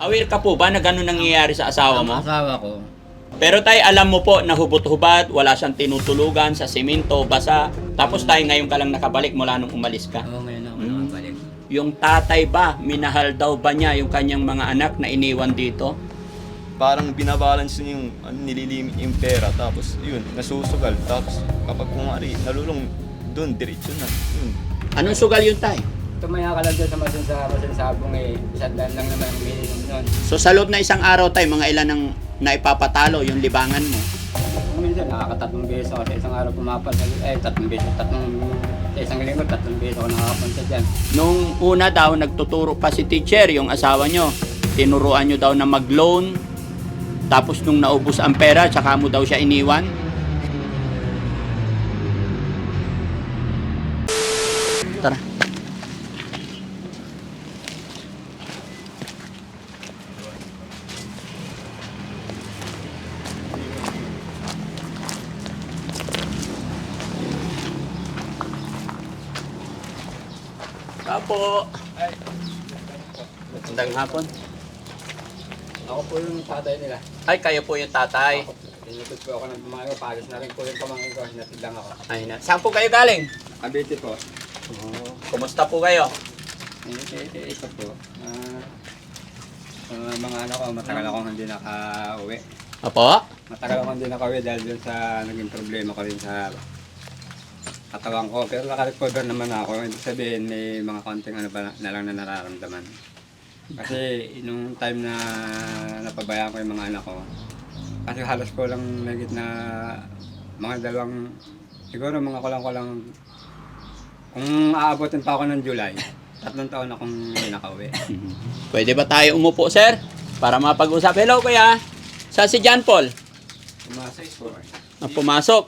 Aware ka po ba na gano'n nangyayari sa asawa mo? Ang asawa ko, Pero tay, alam mo po na hubot-hubad, wala siyang tinutulugan sa simento, basa. Tapos tayo ngayon ka lang nakabalik mula nung umalis ka. oo, ngayon ako Hmm. nakabalik. Yung tatay ba, minahal daw ba niya yung kanyang mga anak na iniwan dito? Parang binabalance niya yung nililimit yung pera, tapos yun, nasusugal. Tapos kapag kumari, nalulong doon, diretso na. Yun. Anong sugal yun tay? Tumaya ka lang doon sa masinsabong eh. Isang daan lang naman ang minimum nun. So sa loob na isang araw tay, mga ilan ang naipapatalo yung libangan mo? Minsan nakakatatlong beses ako sa isang araw pumapansa. Tatlong beses, sa isang linggo, tatlong beses ako nakakapansa dyan. Nung una daw, nagtuturo pa si teacher, yung asawa nyo. Tinuruan nyo daw na mag-loan. Tapos nung naubos ang pera, tsaka mo daw siya iniwan. Tara. Kapo. Magandang hapon. Ako po yung tatay nila. Ay, kayo po yung tatay. Tinutod po ako ng tumayo. Palis na rin po yung pamangkin ko. Hinatid lang ako. Ay, saan po kayo galing? Abete po. Kumusta po kayo? Ito po. Mga anak ko, matagal akong hindi nakauwi. Apo? Matagal akong hindi nakauwi dahil dun sa naging problema ko rin sa katawan ko. Pero naka-recover naman ako. Ibig sabihin, may mga konting ano ba na lang na nararamdaman. Kasi nung time na napabayaan ko yung mga anak ko, kasi halos ko lang nagit na mga dalawang, siguro mga kulang-kulang, kung aabotin pa ako ng July, 3 taon akong hindi nakauwi. Pwede ba tayo umupo, sir? Para mapag-usap. Hello, kuya. Sa si John Paul? Tumasay po. Pumasok.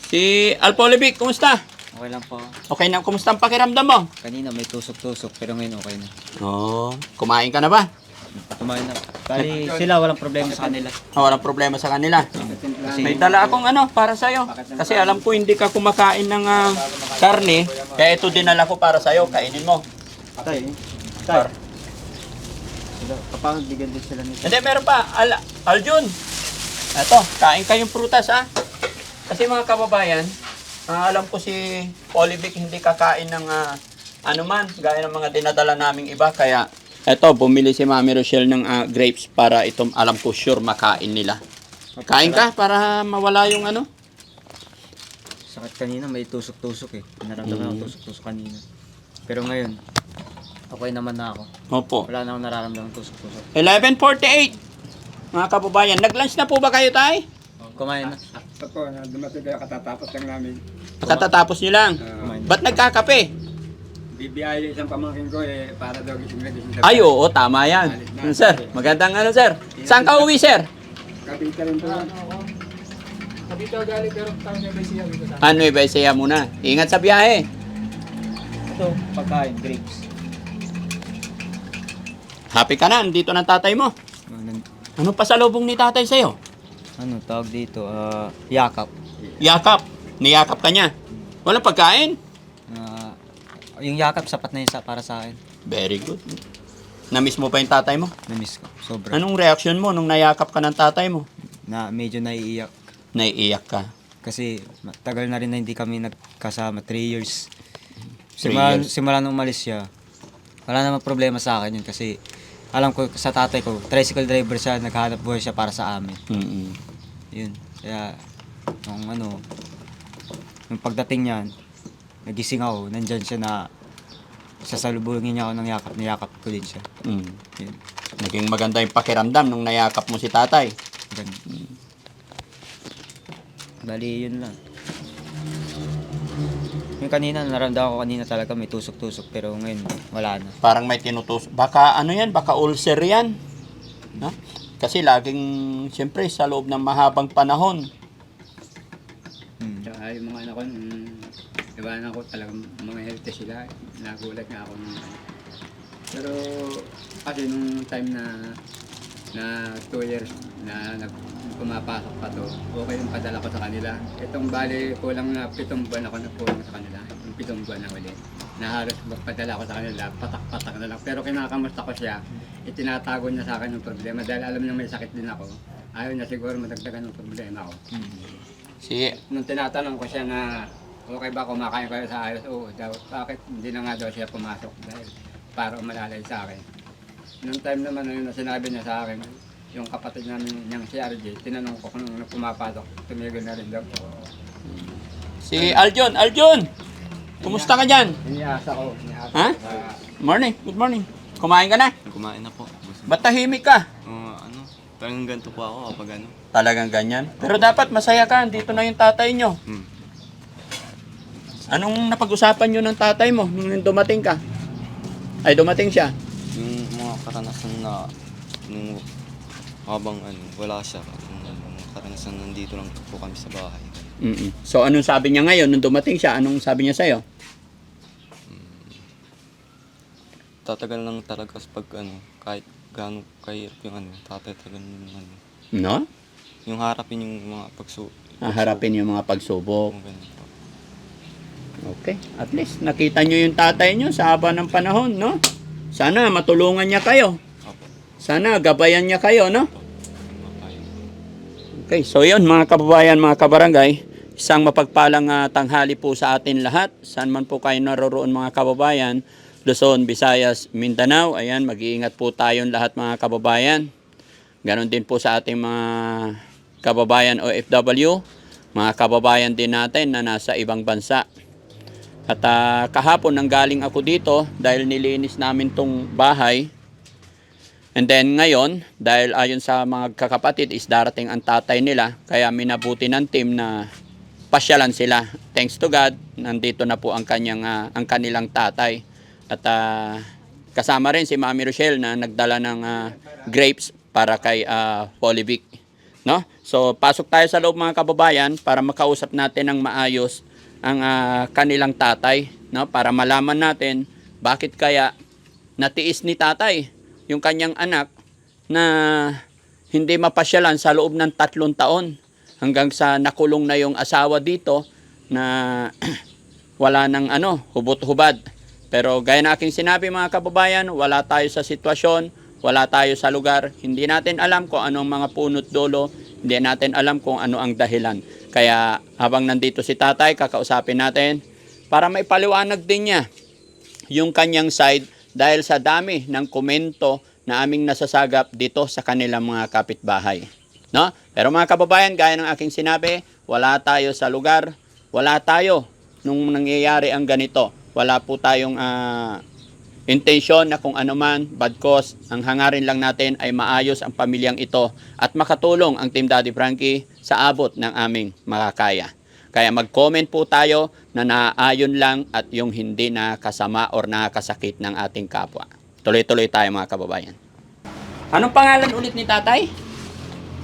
Si Alpolivic, kumusta? Okay lang po. Okay na, kumusta ang pakiramdam mo? Kanina may tusok-tusok pero ngayon okay na. Oo. Kumain ka na ba? Kumain na. Bali sila walang problema sa kanila. Walang problema sa kanila. May dala akong ano para sa'yo. Kasi alam ko hindi ka kumakain ng karne. Kaya ito dinala ko para sa'yo. Kainin mo. Tay. Par- Sila, kapag bigyan din sila nito. Hindi, meron pa. Aljun. Ito, kain kayong prutas ha. Kasi mga kababayan, alam ko si Polivic hindi kakain ng ano man, gaya ng mga dinadala naming iba. Kaya eto, bumili si Mami Rochelle ng grapes para itong alam ko sure makain nila. Kain ka para mawala yung ano? Sakit kanina may tusok-tusok eh. Naramdaman ako tusok-tusok kanina. Pero ngayon, okay naman na ako. Opo. Wala na akong nararamdaman tusok-tusok. 11:48. Mga kababayan, nag-lunch na po ba kayo, tay? Kumain na. Ito po, dumating kayo katatapos lang namin. Katatapos nyo lang. Kumain na. Ba't nagkakape? BBI isang pamangkin ko para daw gising na gising. Ay, oo, tama yan. Sir, magandang ano, sir. Saan ka uwi, sir? Kabita rin po. Ano iba siya muna? Ingat sa biyahe. Ito, pagkain, grapes. Happy ka na, andito ng tatay mo. Ano pa sa lubong ni tatay sa'yo? Ano, tawag dito, yakap. Yakap. Niyakap ka niya. Walang pagkain? Yung yakap, sapat na yun para sa akin. Very good. Namiss mo pa yung tatay mo? Namiss ko, sobra. Anong reaction mo nung nayakap ka ng tatay mo? Na medyo naiiyak. Naiiyak ka. Kasi tagal na rin na hindi kami nagkasama, 3 years. 3 years. Simula nung umalis siya, wala namang problema sa akin yun kasi alam ko sa tatay ko, tricycle driver siya, naghahanap buhay siya para sa amin. Mm-mm. Yun. Kaya, nung pagdating niyan, nagising ako, nandyan siya na sasalubungin niya ako ng yakap, niyakap ko din siya. Mm. Yun. Naging maganda yung pakiramdam nung nayakap mo si tatay. Ganun. Bali, yun lang. Yung kanina, naramdaman ko kanina talaga may tusok-tusok pero ngayon wala na. Parang may tinutus. Baka ano yan? Baka ulcer yan. No? Kasi laging, siyempre, sa loob ng mahabang panahon. Tsaka yung mga anak ko, iwanan ko talagang mga healthy sila. Nagulat nga ako nung Pero kasi nung time na 2 years na pumapasok pa to, okay yung padala ko sa kanila. Itong bali, kulang na 7 buwan ako nagpulang sa kanila. Yung 7 buwan na ulit. Na halos padala ko sa kanila, patak-patak na lang. Pero kinakamusta ko siya, itinatago niya sa akin yung problema dahil alam niya may sakit din ako. Ayaw niya siguro madagdagan ng problema ko. Si Nung tinatanong ko siya na okay ba kumakain kayo sa ayos? Oo daw. Bakit hindi na nga daw siya pumasok dahil para umalalay sa akin. Nung time naman na sinabi niya sa akin, yung kapatid namin niyang si RJ, tinanong ko kung nung pumapasok, tumigil na rin daw. si Aljon, Aljon! Kumusta ka dyan? Iniasa ko. Iniasa Ha? ko sa- Morning, good morning. Kumain ka na? Kumain na po. Ba't tahimik ka? Talagang ganito po ako kapag ano. Talagang ganyan. Pero dapat masaya ka, dito na yung tatay nyo. Hmm. Anong napag-usapan nyo ng tatay mo nung dumating ka? Ay, dumating siya. Yung mga karanasan na nung habang ano, wala siya. Yung mga karanasan nandito lang po kami sa bahay. Mm-mm. So, anong sabi niya ngayon nung dumating siya? Anong sabi niya sa'yo? Tatagal lang talaga pag ano, kahit gaano kahirap yung ano, tatatagal yung ano. No? Yung harapin yung mga Haharapin yung mga pagsubok. Yung ganun po. Okay. At least, nakita nyo yung tatay nyo sa haba ng panahon, no? Sana matulungan niya kayo. Opo. Sana gabayan niya kayo, no? Yung mga kaya. Okay, so yun mga kababayan, mga kabarangay, isang mapagpalang tanghali po sa atin lahat. Saan man po kayo naroroon mga kababayan, Luzon, Visayas, Mindanao, ayan, mag-iingat po tayong lahat mga kababayan. Ganon din po sa ating mga kababayan OFW, mga kababayan din natin na nasa ibang bansa. At kahapon nanggaling ako dito dahil nilinis namin tong bahay. And then ngayon, dahil ayon sa mga kakapatid is darating ang tatay nila, kaya minabuti ng team na pasyalan sila. Thanks to God, nandito na po ang kanilang tatay. At kasama rin si Mami Rochelle na nagdala ng grapes para kay Polivic. No? So pasok tayo sa loob mga kababayan para makausap natin ng maayos ang kanilang tatay. No? Para malaman natin bakit kaya natiis ni tatay yung kanyang anak na hindi mapasyalan sa loob ng 3 taon hanggang sa nakulong na yung asawa dito na wala ng hubot-hubad. Pero gaya na aking sinabi mga kababayan, wala tayo sa sitwasyon, wala tayo sa lugar, hindi natin alam kung anong mga punot dulo, hindi natin alam kung ano ang dahilan. Kaya habang nandito si tatay, kakausapin natin para maipaliwanag din niya yung kanyang side dahil sa dami ng komento na aming nasasagap dito sa kanilang mga kapitbahay. No? Pero mga kababayan, gaya ng aking sinabi, wala tayo sa lugar, wala tayo nung nangyayari ang ganito. Wala po tayong intensyon na kung ano man, bad cause. Ang hangarin lang natin ay maayos ang pamilyang ito at makatulong ang Team Daddy Frankie sa abot ng aming makakaya. Kaya mag-comment po tayo na naayon lang at yung hindi nakasama or nakasakit ng ating kapwa. Tuloy-tuloy tayo mga kababayan. Anong pangalan ulit ni tatay?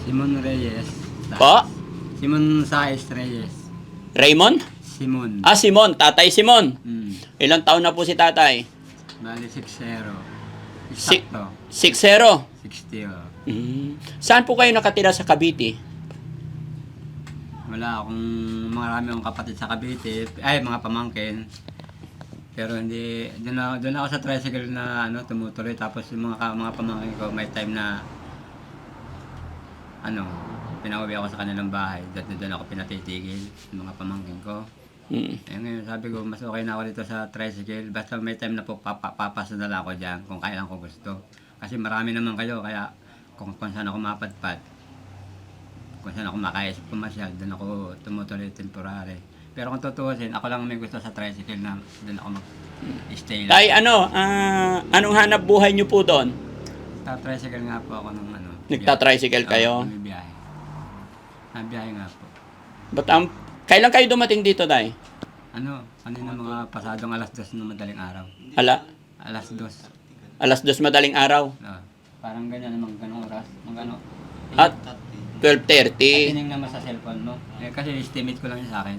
Simon Reyes. Po? Simon Saez Reyes. Raymond? Simon. Simon. Tatay Simon. Ilang taon na po si tatay? Bali 6-0. Si- Sakto. 6-0. 60 oh. Saan po kayo nakatira sa Cavite? Wala akong marami akong kapatid sa Cavite. Ay, mga pamangkin. Pero hindi, doon ako sa tricycle na tumutuloy. Tapos yung mga pamangkin ko, may time na pinauwi ako sa kanilang bahay. Doon ako pinatitigil, yung mga pamangkin ko. Eh ngayon sabi ko, mas okay na ako dito sa tricycle. Basta may time na po papasa na lang ako dyan kung kailan ko gusto. Kasi marami naman kayo, kaya kung saan ako mapadpad, kung saan ako makaisip pumasyal, doon ako tumutuloy temporary. Pero kung tutuusin, ako lang may gusto sa tricycle na doon ako mag-stay lang. Tay, anong hanap buhay nyo po doon? Sa tricycle nga po ako ng Nagta-tricycle kayo? Biyahe. Biyahe nga po. Kailan kayo dumating dito, Tay? Kanina mga pasadong alas 2 ng madaling araw. Alas 2. Alas 2 madaling araw. Parang ganyan naman, ganong oras. At 12:30. Tining naman sa cellphone mo. Kasi estimate ko lang yun sa akin.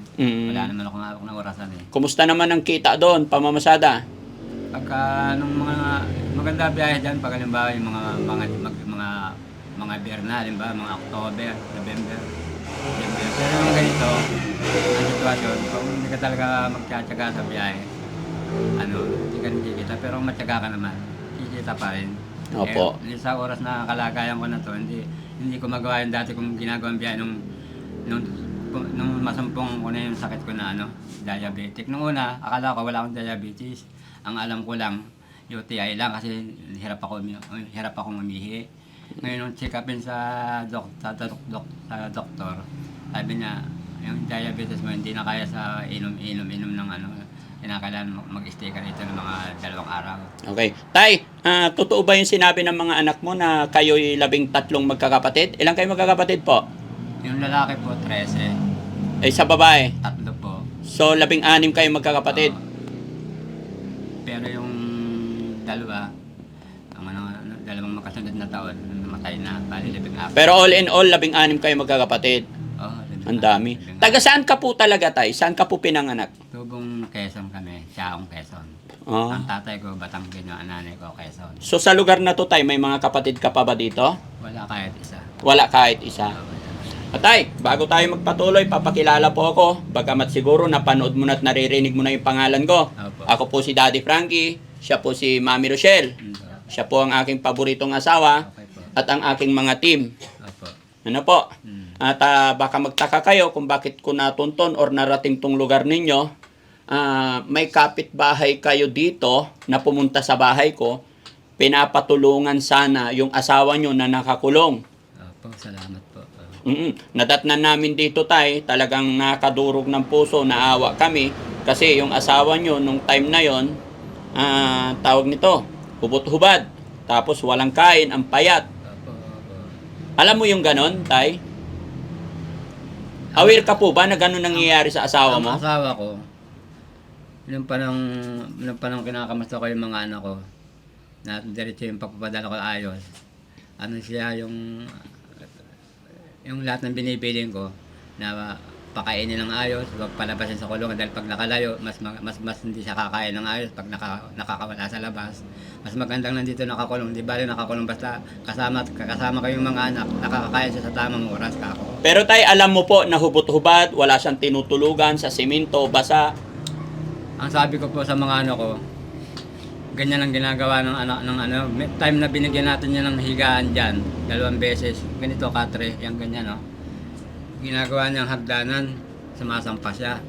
Wala naman akong hawak ng orasan eh. Kumusta naman ang kita doon, pamamasada? Pagka nung mga maganda biyahe dyan, pag halimbawa yung mga beer na, halimbawa mga October, November. Pero yung ganito, ang sitwasyon, kung hindi ka talaga magtsatsaga sa biyahe, hindi ka kita. Pero matyaga ka naman, kikita pa rin. Opo. Sa oras na kalagayan ko na to, hindi ko magawa yung dati kong ginagawang biyahe nung masumpong ko na yung sakit ko na diabetic. Nung una, akala ko wala akong diabetes. Ang alam ko lang, UTI lang kasi hirap akong umihi. Ngayon nung check upin sa doktor, sabi niya, yung diabetes mo hindi na kaya sa inom ng kinakailangan mag-stay ka rito ng mga 2 araw. Okay. Tay, totoo ba yung sinabi ng mga anak mo na kayo'y 13 magkakapatid? Ilan kayo magkakapatid po? Yung lalaki po, 13. Sa babae. 3 po. So, 16 kayo magkakapatid. Pero yung dalawa, dalawang makasunod na taon, namatay na, bali 14. Pero all in all, 16 kayo magkakapatid. Ang dami. Taga saan ka po talaga, Tay? Saan ka po pinanganak? Tubong Quezon kami, Siaong Quezon. Ah. Ang tatay ko, Batanggin, ang nanay ko, Quezon. So, sa lugar na to, Tay, may mga kapatid ka pa ba dito? Wala kahit isa. Wala kahit isa. Tay, bago tayo magpatuloy, papakilala po ako. Bagamat siguro napanood mo na at naririnig mo na yung pangalan ko. Opo. Ako po si Daddy Frankie, siya po si Mami Rochelle. Siya po ang aking paboritong asawa Okay po. at ang aking mga team. Opo. Ano po? Mm. At baka magtaka kayo kung bakit ko natunton or narating tong lugar ninyo. May kapitbahay kayo dito na pumunta sa bahay ko. Pinapatulungan sana yung asawa nyo na nakakulong. Opo, salamat po. Nadatnan namin dito, Tay, talagang nakadurog ng puso, naawa kami kasi yung asawa nyo nung time na yon, tawag nito, hubot-hubad, tapos walang kain, ang payat. Opo. Alam mo yung ganon, Tay? Aware ka po ba na ganon nangyayari sa asawa mo? Ang asawa ko, nung panang kinakamusta ko yung mga anak ko, na diretso yung pagpapadala ko ayos, siya yung lahat ng binibiling ko na pakainin ng ayos, huwag palabasin sa kulungan dahil pag nakalayo, mas hindi siya kakain ng ayos pag nakakawala sa labas. Mas magandang nandito nakakulong, di bali nakakulong basta kasama kayong mga anak, nakakakain siya sa tamang oras kako. Pero Tay, alam mo po na hubot-hubad, wala siyang tinutulugan sa simento, basa. Ang sabi ko po sa mga ano ko, ganyan ang ginagawa may time na binigyan natin niya ng higaan dyan, 2 beses, ganito katre, yung ganyan ginagawa niyang hagdanan, sumasampa siya.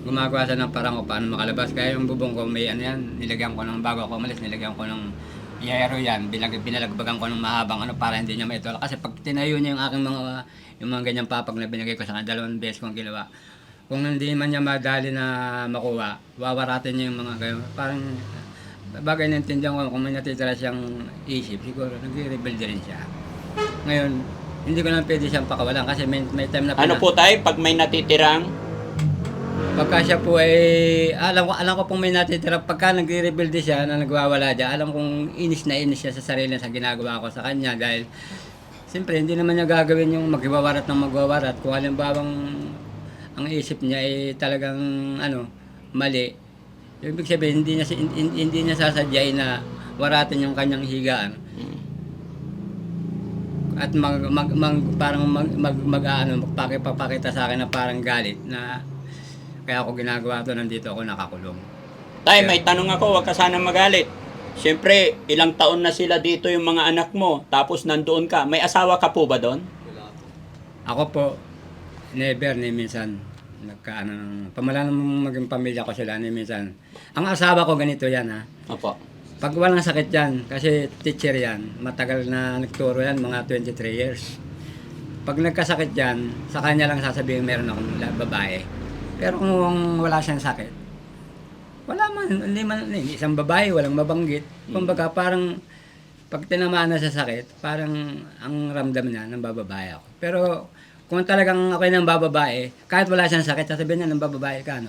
Gumagawa siya ng parang kung paano makalabas. Kaya yung bubong ko, may nilagyan ko ng bago ako umalis, nilagyan ko ng yero yan, binalagbagan ko ng mahabang para hindi niya maitulak. Kasi pag tinayo niya yung aking mga ganyang papag na binigay ko sa kanya, 2 beses kong ginawa. Kung hindi man niya madali na makuha, wawaratin niya yung mga ganyan. Parang bagay na intindihan ko, kung may natitira siyang isip, siguro nag-rebuild rin siya. Ngayon, hindi ko lang pwede siyang pakawalan kasi may time na Ano po, Tay, pag may natitirang? Pagka siya po ay alam ko pong may natitira pagka nagre-rebuild siya na nagwawala diyan, alam kong inis siya sa sarili sa ginagawa ko sa kanya dahil siyempre hindi naman niya gagawin yung magwawarat kung halimbawang ang isip niya ay talagang mali. Ibig sabihin hindi niya sasadyain na waratin yung kanyang higaan. At magpapakita sa akin na parang galit na kaya ako ginagawa to, nandito ako nakakulong. Tay, may tanong ako, wag ka sana magalit. Siyempre, ilang taon na sila dito yung mga anak mo, tapos nandoon ka. May asawa ka po ba doon? Ako po, never ni minsan pamala ng maging pamilya ko sila ni minsan. Ang asawa ko ganito yan Opo. Pag walang sakit yan, kasi teacher yan, matagal na nagturo yan, mga 23 years. Pag nagkasakit yan, sa kanya lang sasabihin meron akong babae. Pero kung wala siyang sakit, wala man, hindi isang babae, walang mabanggit. Kumbaga parang, pag tinamaan na sa sakit, parang ang ramdam niya, ng bababae ako. Pero kung talagang ako ng bababae, kahit wala siyang sakit, sasabihin niya ng bababae ka,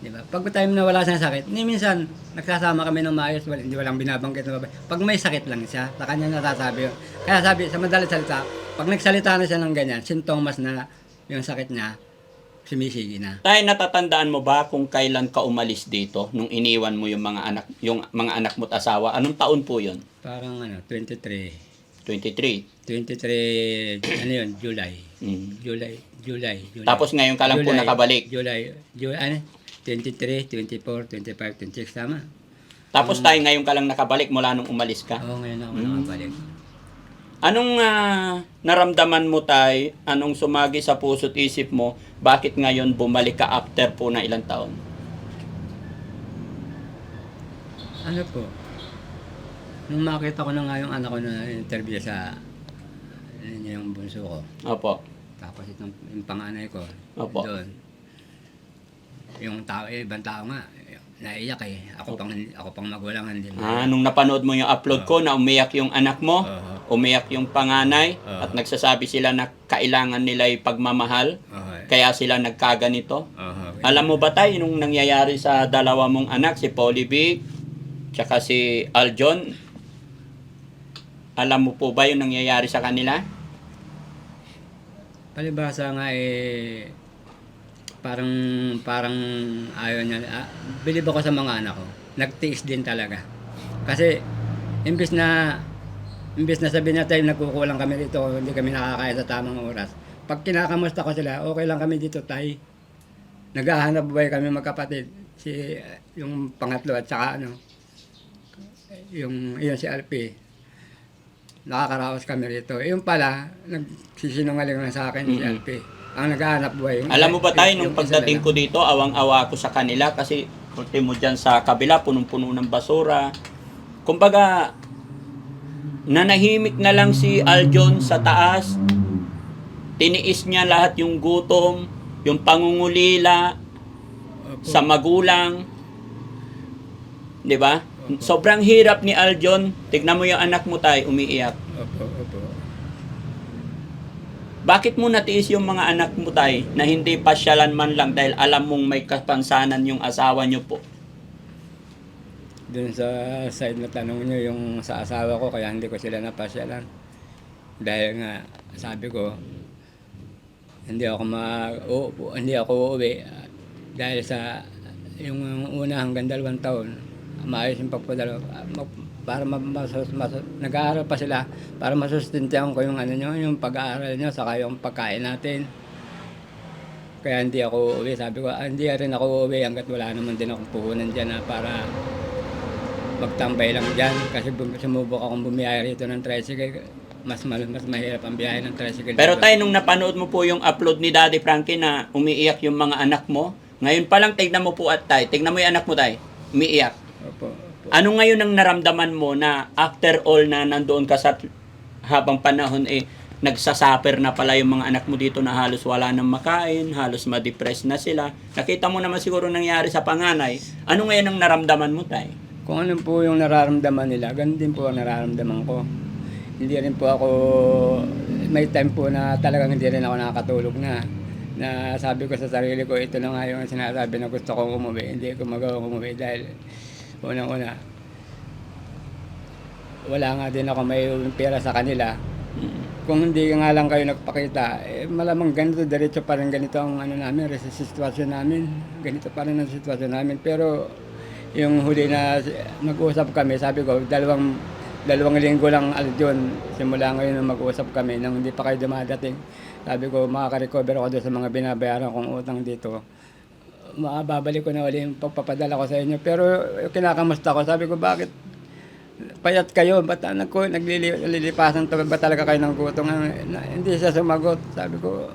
Diba? Pag time na wala siyang sakit, minsan nagsasama kami ng maayos, hindi walang binabanggit na babae. Pag may sakit lang siya, sa kanya nasasabi yun. Kaya sabi, sa madalit salita, pag nagsalita na siya ng ganyan, sintomas na yung sakit niya, sumisigi na. Tay, natatandaan mo ba kung kailan ka umalis dito nung iniwan mo yung mga anak mo at asawa? Anong taon po 'yon? Parang 23. 23. 23, July. July. Tapos ngayon ka lang po nakabalik. July, 23, 24, 25, 26, tama. Tapos tayo ngayon ka lang nakabalik mula nung umalis ka. Oo, ngayon ako nakabalik. Anong naramdaman mo tay? Anong sumagi sa puso't isip mo? Bakit ngayon bumalik ka after po na ilang taon? Ano po? Nung makita ko na nga yung anak ko na interview sa yung bunso ko. Opo. Tapos yung panganay ko. Opo. Doon. Yung tao, ibang tao nga, naiyak eh. Ako pang magulang hindi. Nung napanood mo yung upload ko na umiyak yung anak mo, umiyak yung panganay, Oo. at nagsasabi sila na kailangan nila yung pagmamahal, Okay. kaya sila nagkaganito. Okay. Alam mo ba tayo, nung nangyayari sa dalawa mong anak, si Polly Vic, tsaka si Aljon, alam mo po ba yung nangyayari sa kanila? Palibhasa nga eh, parang ayaw niya. Bilib ako sa mga anak ko. Nagtiis din talaga. Kasi, imbis na sabihin natin nagkukulang kami dito, hindi kami nakakain sa tamang oras. Pag kinakamusta ko sila, okay lang kami dito tay. Naghahanap buhay kami magkapatid. Yung pangatlo at saka yung si Alpi. Nakakaraos kami rito. Yung pala, nagsisinungaling lang sa akin si Alpi. Ang naghahanap buhay. Alam mo ba tayo, nung yung pagdating isa ko dito, awang-awa ako sa kanila kasi ultimo dyan sa kabila, punong-puno ng basura. Kumbaga, nanahimik na lang si Aljon sa taas. Tiniis niya lahat yung gutom, yung pangungulila Opo. sa magulang. Di ba? Sobrang hirap ni Aljon. Tignan mo yung anak mo tayo, umiiyak. Opo. Bakit mo natiis yung mga anak mo tay na hindi pasyalan man lang dahil alam mong may kapansanan yung asawa nyo po? Doon sa side na tanong nyo, yung sa asawa ko, kaya hindi ko sila napasyalan. Dahil nga, sabi ko, hindi ako uuwi. Dahil sa yung una hanggang 2 taon, maayos yung pagpadala. Para nag-aaral pa sila, para masustintihan ko yung yung pag-aaral nyo, saka yung pagkain natin. Kaya hindi ako uuwi. Sabi ko, hindi rin ako uuwi hanggat wala naman din akong puhunan dyan na para magtambay lang dyan. Kasi sumubok akong bumiyay rito ng tricycle. Mas mahirap ang biyahe ng tricycle. Pero tayo, nung napanood mo po yung upload ni Daddy Frankie na umiiyak yung mga anak mo, ngayon pa lang tignan mo po at tayo, tignan mo yung anak mo tayo, umiiyak. Opo. Ano ngayon ang naramdaman mo na after all na nandoon ka sa habang panahon nagsasuffer na pala yung mga anak mo dito na halos wala nang makain, halos ma-depress na sila. Nakita mo naman siguro nangyari sa panganay. Ano ngayon ang naramdaman mo tayo? Kung ano po yung nararamdaman nila, ganun din po ang nararamdaman ko. Hindi rin po ako, may time po na talagang hindi rin ako nakakatulog na sabi ko sa sarili ko, ito na nga yung sinasabi na gusto kong umuwi. Hindi ko magawang umuwi dahil unang-una, wala nga din ako may pera sa kanila. Kung hindi nga lang kayo nagpakita, malamang ganito, diretso pa rin ganito ang sitwasyon namin. Ganito pa rin ang sitwasyon namin. Pero yung huli na mag-usap kami, sabi ko, dalawang linggo lang Aljon, simula ngayon na mag-usap kami nang hindi pa kayo dumadating. Sabi ko, makaka-recover ako doon sa mga binabayaran kong utang dito. Babalik ko na ulit yung pagpapadala ko sa inyo. Pero kinakamusta ko, sabi ko, bakit payat kayo? Ba't naglilipasan ba talaga kayo ng gutom? Hindi siya sumagot. Sabi ko,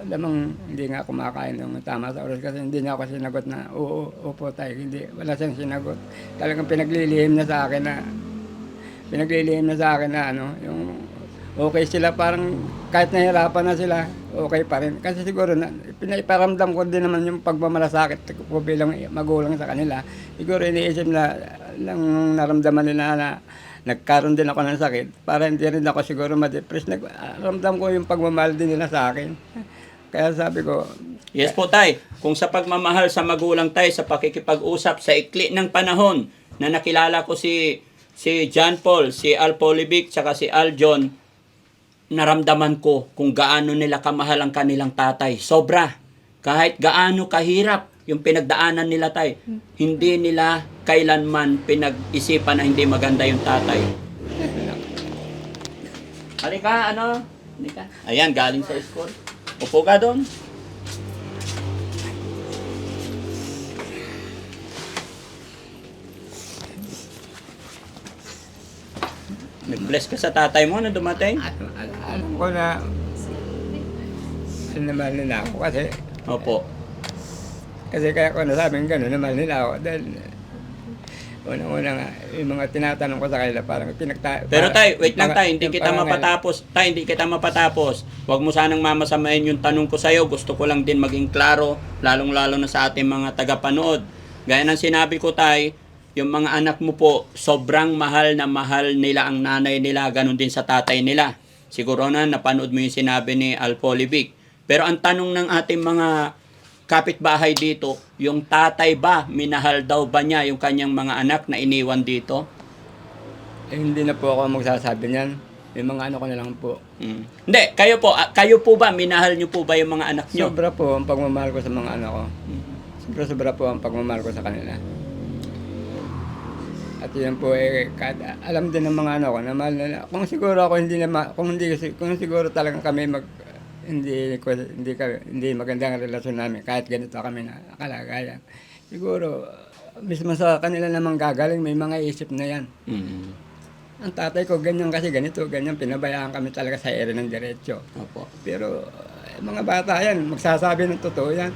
lamang hindi nga kumakain ng tama sa oras kasi hindi niya ako sinagot na opo tayo. Hindi, wala siyang sinagot. Talagang pinaglilihim na sa akin na yung okay sila, parang kahit nahirapan na sila, okay pa rin. Kasi siguro pinaiparamdam ko din naman yung pagmamalasakit ko bilang magulang sa kanila. Siguro iniisip na lang naramdaman nila na nagkaroon din ako ng sakit para hindi rin ako siguro ma-depress. Naramdam ko yung pagmamahal din nila sa akin. Kaya sabi ko, Yes po tay, kung sa pagmamahal sa magulang tay, sa pakikipag-usap, sa ikli ng panahon na nakilala ko si John Paul, si Al Polivic, tsaka si Aljon, naramdaman ko kung gaano nila kamahal ang kanilang tatay. Sobra. Kahit gaano kahirap yung pinagdaanan nila tay, hindi nila kailanman pinag-isipan na hindi maganda yung tatay. Halika, Halika. Ayan, galing sa school. Upo ka doon. Bless ka sa tatay mo na dumating? Alam ko na naman nila ako Opo. kasi kaya ko nasabing gano'n naman nila ako dahil unang-una nga yung mga tinatanong ko sa kanila parang Pero tay, wait lang tay, hindi kita mapatapos. Tay, hindi kita mapatapos. Huwag mo sanang mamasamain yung tanong ko sa'yo. Gusto ko lang din maging klaro, lalong-lalo na sa ating mga tagapanood. Gaya ng sinabi ko tay, yung mga anak mo po, sobrang mahal na mahal nila ang nanay nila, ganun din sa tatay nila. Siguro na napanood mo yung sinabi ni Alpolivic. Pero ang tanong ng ating mga kapitbahay dito, yung tatay ba, minahal daw ba niya yung kanyang mga anak na iniwan dito? hindi na po ako magsasabi niyan. Yung mga ano ko na lang po. Hindi, kayo po ba, minahal niyo po ba yung mga anak niyo? Sobra po ang pagmamahal ko sa mga anak ko. Sobra po ang pagmamahal ko sa kanila. At yun po alam din ng mga ano ko na mahal nila. Kung siguro ako kung siguro talagang kami hindi magandang relasyon namin kahit ganito kami na kalagayan. Siguro mismo sa kanila namang gagaling may mga isip na yan. Ang tatay ko ganyan kasi ganito, ganyan pinabayaan kami talaga sa ere ng diretso. Opo. Pero mga bata yan, magsasabi ng totoo yan.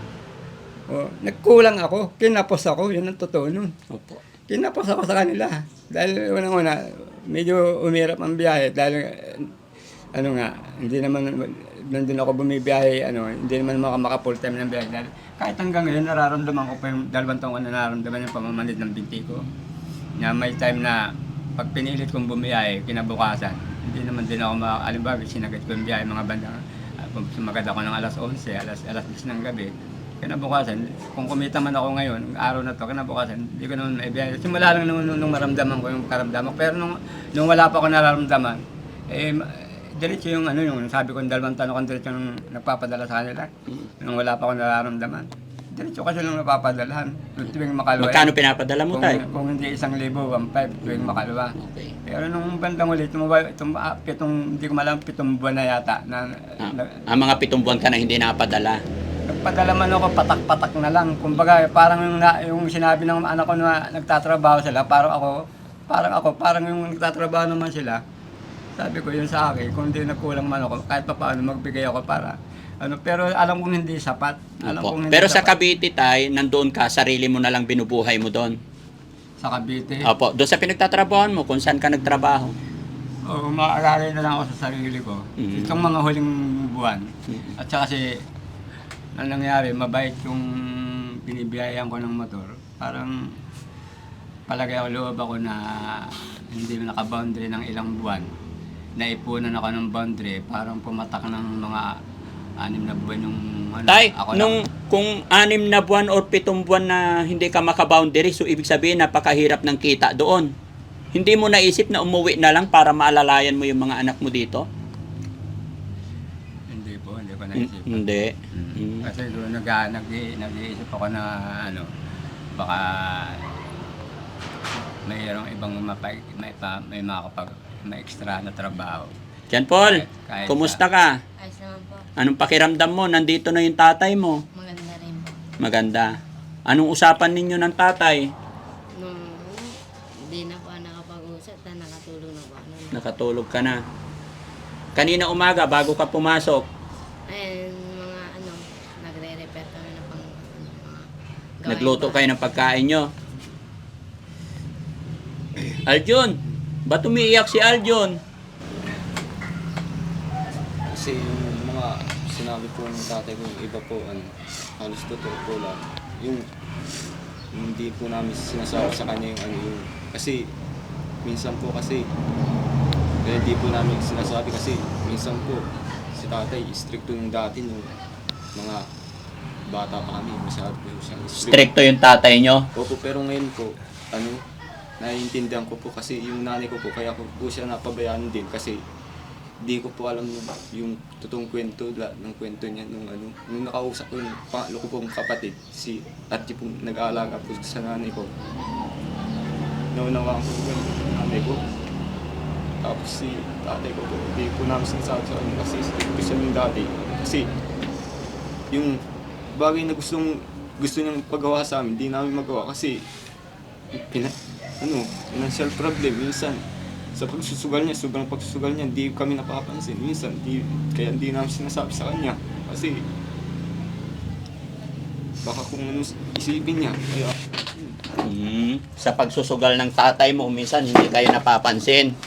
Nagkulang ako, kinapos ako, yun ang totoo nun. Opo. Kinapos ako sa kanila. Dahil unang-una, medyo umirap ang biyahe dahil hindi naman nandun ako bumibiyahe, hindi naman maka-full time ng biyahe. Dahil kahit hanggang ngayon, nararamdaman ko pa yung 2 taon ko na nararamdaman yung pamamanid ng binti ko. Na may time na pag pinilit kong bumiyahe, kinabukasan, hindi naman din ako alimbawa, sinagat ko yung biyahe, mga bandang, sumagat ako ng alas 11, alas 10 ng gabi. Kinabukasan, kung kumita man ako ngayon, araw na to, kinabukasan, hindi ko naman maibiyahe. Simula lang nung maramdaman ko yung karamdaman. Pero nung wala pa ako nararamdaman, diretso yung sabi ko, 2 tanong kong diretso yung nagpapadala sa kanila. Nung wala pa ako nararamdaman. Diretso kasi lang napapadalahan. Tuwing makaluwa. Magkano pinapadala mo tay? Kung hindi 1,000, 1,500 tuwing makaluwa. Okay. Pero nung bandang ulit, hindi ko malam, 7 buwan na yata. Ang mga 7 buwan ka na hindi napadala. Nagpadala man ako, patak-patak na lang. Kumbaga, parang yung sinabi ng anak ko na nagtatrabaho sila, parang yung nagtatrabaho naman sila. Sabi ko yun sa akin, kung hindi nagkulang man ako, kahit pa paano magbigay ako para, pero alam kong hindi sapat. Pero sa Cavite tay, nandoon ka, sarili mo na lang binubuhay mo doon. Sa Cavite. Opo, doon sa pinagtatrabahoan mo, kung saan ka nagtrabaho. Maaalala na lang ako sa sarili ko. Itong mga huling buwan. At saka kasi, ang nangyari, mabait yung binibiyayan ko ng motor. Parang palagay ako loob ako na hindi naka-boundary ng ilang buwan. Naipunan ako ng boundary, parang pumatak ng mga 6 na buwan yung Tay, ako kung 6 na buwan or 7 buwan na hindi ka maka-boundary, so ibig sabihin napakahirap ng kita doon. Hindi mo naisip na umuwi na lang para maalalayan mo yung mga anak mo dito? Hindi ko naisip. Hindi. Kasi doon nag-iisip ako na baka mayroong ibang may extra na trabaho. Jan Paul, Kahit kumusta ka? Ayos naman po. Anong pakiramdam mo? Nandito na yung tatay mo. Maganda rin po. Maganda. Anong usapan ninyo ng tatay? Nung hindi na po nakapag-usap, nakatulog na po. Nakatulog ka na. Kanina umaga, bago ka pumasok, Ayun, mga nagre-repair kami na pang mga nagluto kayo ng pagkain nyo. Aljon, ba't umiiyak si Aljon? Kasi yung mga sinabi po ng tatay ko, yung iba po, halos totoo po lang. Yung hindi po namin sinasabi sa kanya yung kasi minsan po kasi hindi po namin sinasabi kasi minsan po si tatay stricto yung dati nung mga bata pa kami, masyado po siyang Stricto yung tatay nyo? Opo, pero ngayon po, naiintindihan ko po kasi yung nanay ko po, kaya ko po siya napabayaan din kasi di ko po alam yung totoong kwento ng kwento niya nung nakausap ko yung pangalo ko pong kapatid, si Ati pong nag-aalaga po sa nanay ko. Naunawaan ko yung nanay ko. Tapos si tatay ko po, hindi po namin sinasabi sa kanya kasi stricto siya ng dati. Kasi yung bagay na gusto niyang pagawa sa amin, di namin magawa kasi financial problem minsan. sa pagsusugal niya, sobrang pagsusugal niya, hindi kami napapansin. Minsan, kaya hindi namin sinasabi sa kanya. Kasi, baka kung ano isipin niya. Kaya, Sa pagsusugal ng tatay mo, minsan hindi kayo napapansin.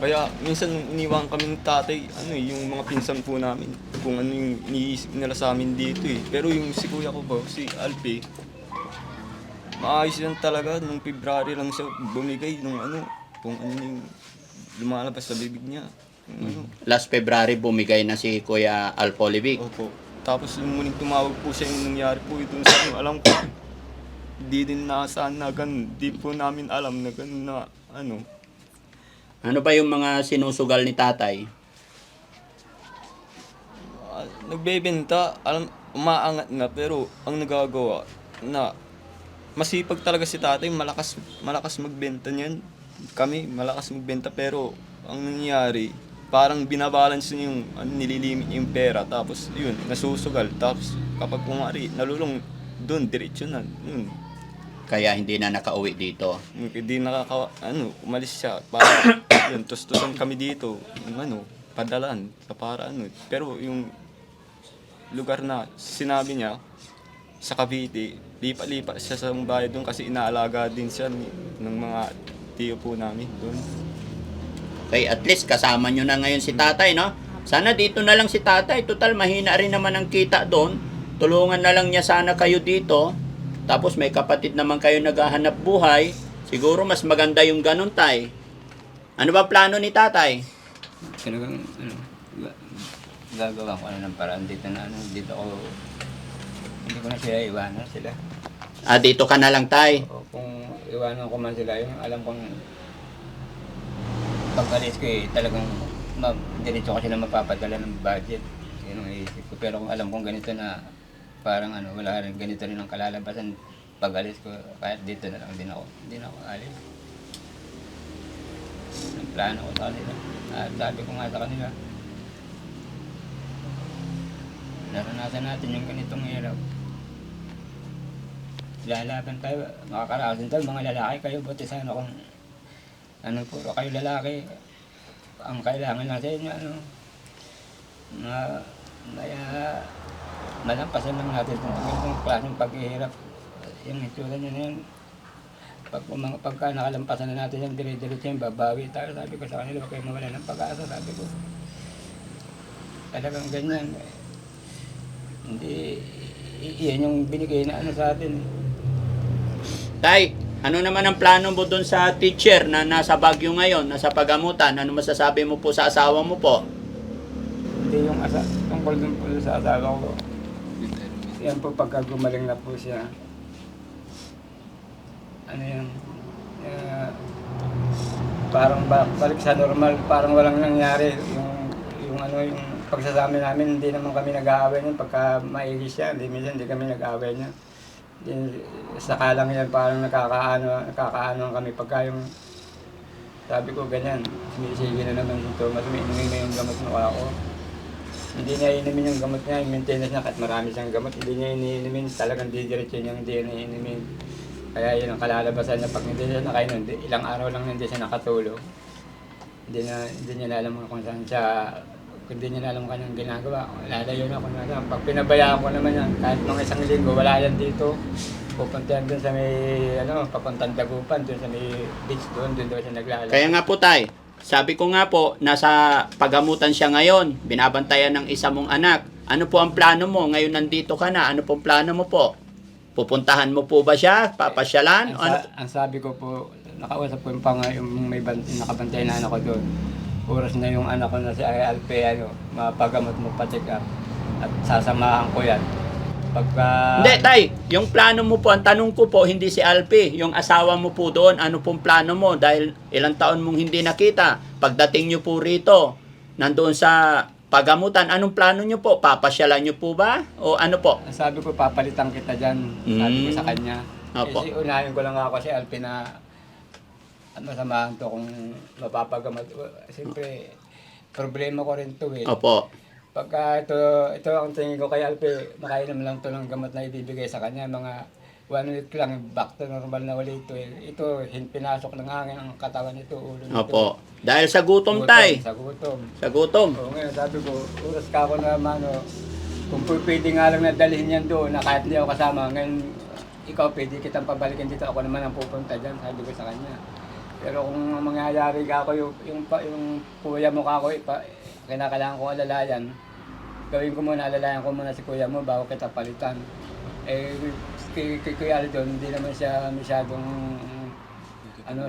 kaya minsan iniwan kami ng tatay, yung mga pinsan po namin, kung ano yung iniisip nila sa amin dito eh. Pero yung si kuya ko po, si Alpe, maayos yan talaga. Nung February lang siya bumigay nung kung ano yung lumalabas sa bibig niya. Yung Last February bumigay na si Kuya Alpolivic. Opo. Tapos yung muling tumawag po siya yung nangyari po ito sa akin. Alam ko, di din nasaan na ganun. Di po namin alam na ganun na Ano ba yung mga sinusugal ni tatay? nagbebenta, umaangat na pero ang nagagawa na masipag talaga si tatay, malakas magbenta niyan. Kami malakas magbenta pero ang nangyayari parang binabalance niya yung nililimit niya yung pera tapos yun nasusugal tapos kapag kumari nalulong doon diretso na yun. Kaya hindi na nakauwi dito. Hindi umalis siya para yun tustusan kami dito yung padalan sa para pero yung lugar na sinabi niya sa Cavite, lipa-lipa siya sa bahay doon kasi inaalaga din siya ng mga tiyo po namin doon. Okay, at least kasama nyo na ngayon si tatay, no? Sana dito na lang si tatay. Total, mahina rin naman ang kita doon. Tulungan na lang niya sana kayo dito. Tapos may kapatid naman kayo naghahanap buhay. Siguro mas maganda yung ganun, tay. Ano ba plano ni tatay? Talagang, gagawa ko ng paraan dito na, dito ako, hindi ko na sila iwanan sila. Ah, dito ka na lang, tay. O kung iwanan ko man sila, yung alam kong pag-alis ko talagang diretso ko sila mapapadala ng budget. Yun ang iisip ko. Pero kung alam kong ganito na parang wala rin ganito rin ang kalalabasan pag-alis ko, kahit dito na lang din ako. Hindi na ako alis. Ang plano ko sa kanila. At sabi ko nga sa kanila, naranasan natin yung ganitong hirap. Lalaban tayo, makakarasan tayo, mga lalaki kayo, buti sana kung puro kayo lalaki, ang kailangan lang sa inyo, malampasan lang natin itong ganitong klaseng paghihirap. Yung itsura nyo na yun, pagka nakalampasan na natin yung dire-diretso yung babawi tayo, sabi ko sa kanila, huwag kayo mawala ng pag-asa, sabi ko. Talagang ganyan. Hindi, iyan yung binigay na sa atin. Tay, ano naman ang plano mo doon sa teacher na nasa Baguio ngayon, nasa pagamutan? Ano masasabi mo po sa asawa mo po? Hindi yung tungkol dun po sa asawa ko. Yan po pagka gumaling na po siya. Parang balik sa normal, parang walang nangyari. Yung pagsasama namin, hindi naman kami nag-aaway niyan. Pagka maigis siya, minsan hindi kami nag-aaway niya. Saka lang yan, parang nakakaano kami pagka yung sabi ko ganyan, sumisige na naman ito, mas umiinumin na yung gamot mo ako. Hindi niya inimin yung gamot niya, yung maintenance niya, kahit marami siyang gamot, hindi niya iniinumin, talagang didiretso niya hindi niya iniinumin. Kaya yun ang kalalabasan niya, pag hindi siya nakainom, ilang araw lang hindi siya nakatulog. Hindi niya na alam kung saan siya, hindi niya na alam kanyang ginagawa. Lalayo na kung nasaan. Pag pinabayaan ko naman yan, kahit mga isang linggo, wala yan dito. Pupuntahan doon sa may, papuntang Dagupan, doon sa may beach doon siya naglalaro. Kaya nga po, tay, sabi ko nga po, nasa pagamutan siya ngayon, binabantayan ng isa mong anak. Ano po ang plano mo? Ngayon nandito ka na, ano pong plano mo po? Pupuntahan mo po ba siya? Papasyalan? Ang sabi ko po, nakausap ko yung may nakabantay na anak ko doon. Oras na yung anak ko na si Alpe, mapagamot mo pa-check up. At sasamahan ko yan. Hindi, tay, yung plano mo po, ang tanong ko po, hindi si Alpe, yung asawa mo po doon, ano pong plano mo? Dahil ilang taon mong hindi nakita, pagdating nyo po rito, nandoon sa pagamutan, anong plano nyo po? Papasyalan nyo po ba? O ano po? Sabi ko, papalitan kita dyan. Sabi ko sa kanya. Opo. Kasi unahin ko lang ako si Alpe na masamahan to kung mapapagamot. Siyempre, problema ko rin to eh. Opo. Pagka ito ang tingin ko kay Alpe, makainom lang to ng gamot na ibibigay sa kanya, mga 1 week lang, back to normal na ulit ito. Ito, pinasok ng hangin ang katawan nito, ulo nito. Opo. Dahil sa gutom, tay. Sa gutom. Sa gutom. Oo, ngayon sabi ko, oras ka ako naman, kung pwede nga lang nadalhin yan doon, na kahit hindi ako kasama, ngayon, ikaw pwede kitang pabalikin dito, ako naman ang pupunta dyan, sabi ko sa kanya. Pero kung mangyayari ka ako, yung kuya mo ka ako, kinakailangan kong alalayan, gawin ko muna, alalayan ko muna si kuya mo bago kita palitan. Kay Kuya Aldo, hindi naman siya masyadong,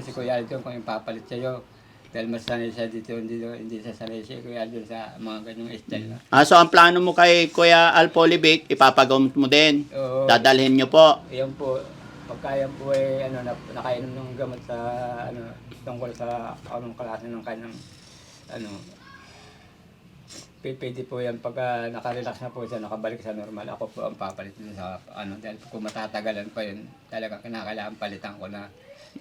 si Kuya Aldo kung ipapalit sa'yo. Dahil mas sanay siya dito, hindi siya sanay si Kuya Aldo sa mga ganyang style. So ang plano mo kay Kuya Al Polivic, ipapagamot mo din. Oo. Dadalhin nyo po. Iyan po, pagka yan po ay nakainom ng gamot sa, tungkol sa anong klase ng kanyang, pwede po yan pagka nakarelax na po siya, nakabalik sa normal, ako po ang papalit din sa dahil kung matatagalan pa yun, talagang kinakailangan palitan ko na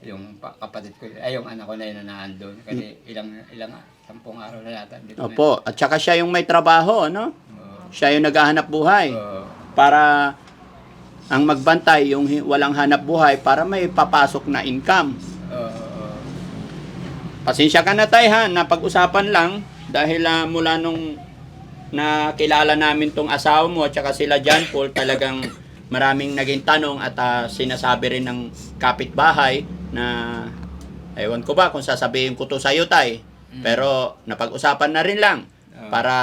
yung kapatid ko, yung anak ko na yun na naandun. Kasi ilang 10 araw na yata. Dito Opo. At saka siya yung may trabaho, no? Oo. Siya yung naghahanap buhay. Oo. Para ang magbantay, yung walang hanap buhay, para may papasok na income. Oo. Pasensya ka na tay ha, napag-usapan lang dahil mula nung nakilala namin tong asawa mo at saka sila John Paul, talagang maraming naging tanong at sinasabi rin ng kapitbahay na ewan ko ba kung sasabihin ko to sa'yo tay, pero napag-usapan na rin lang para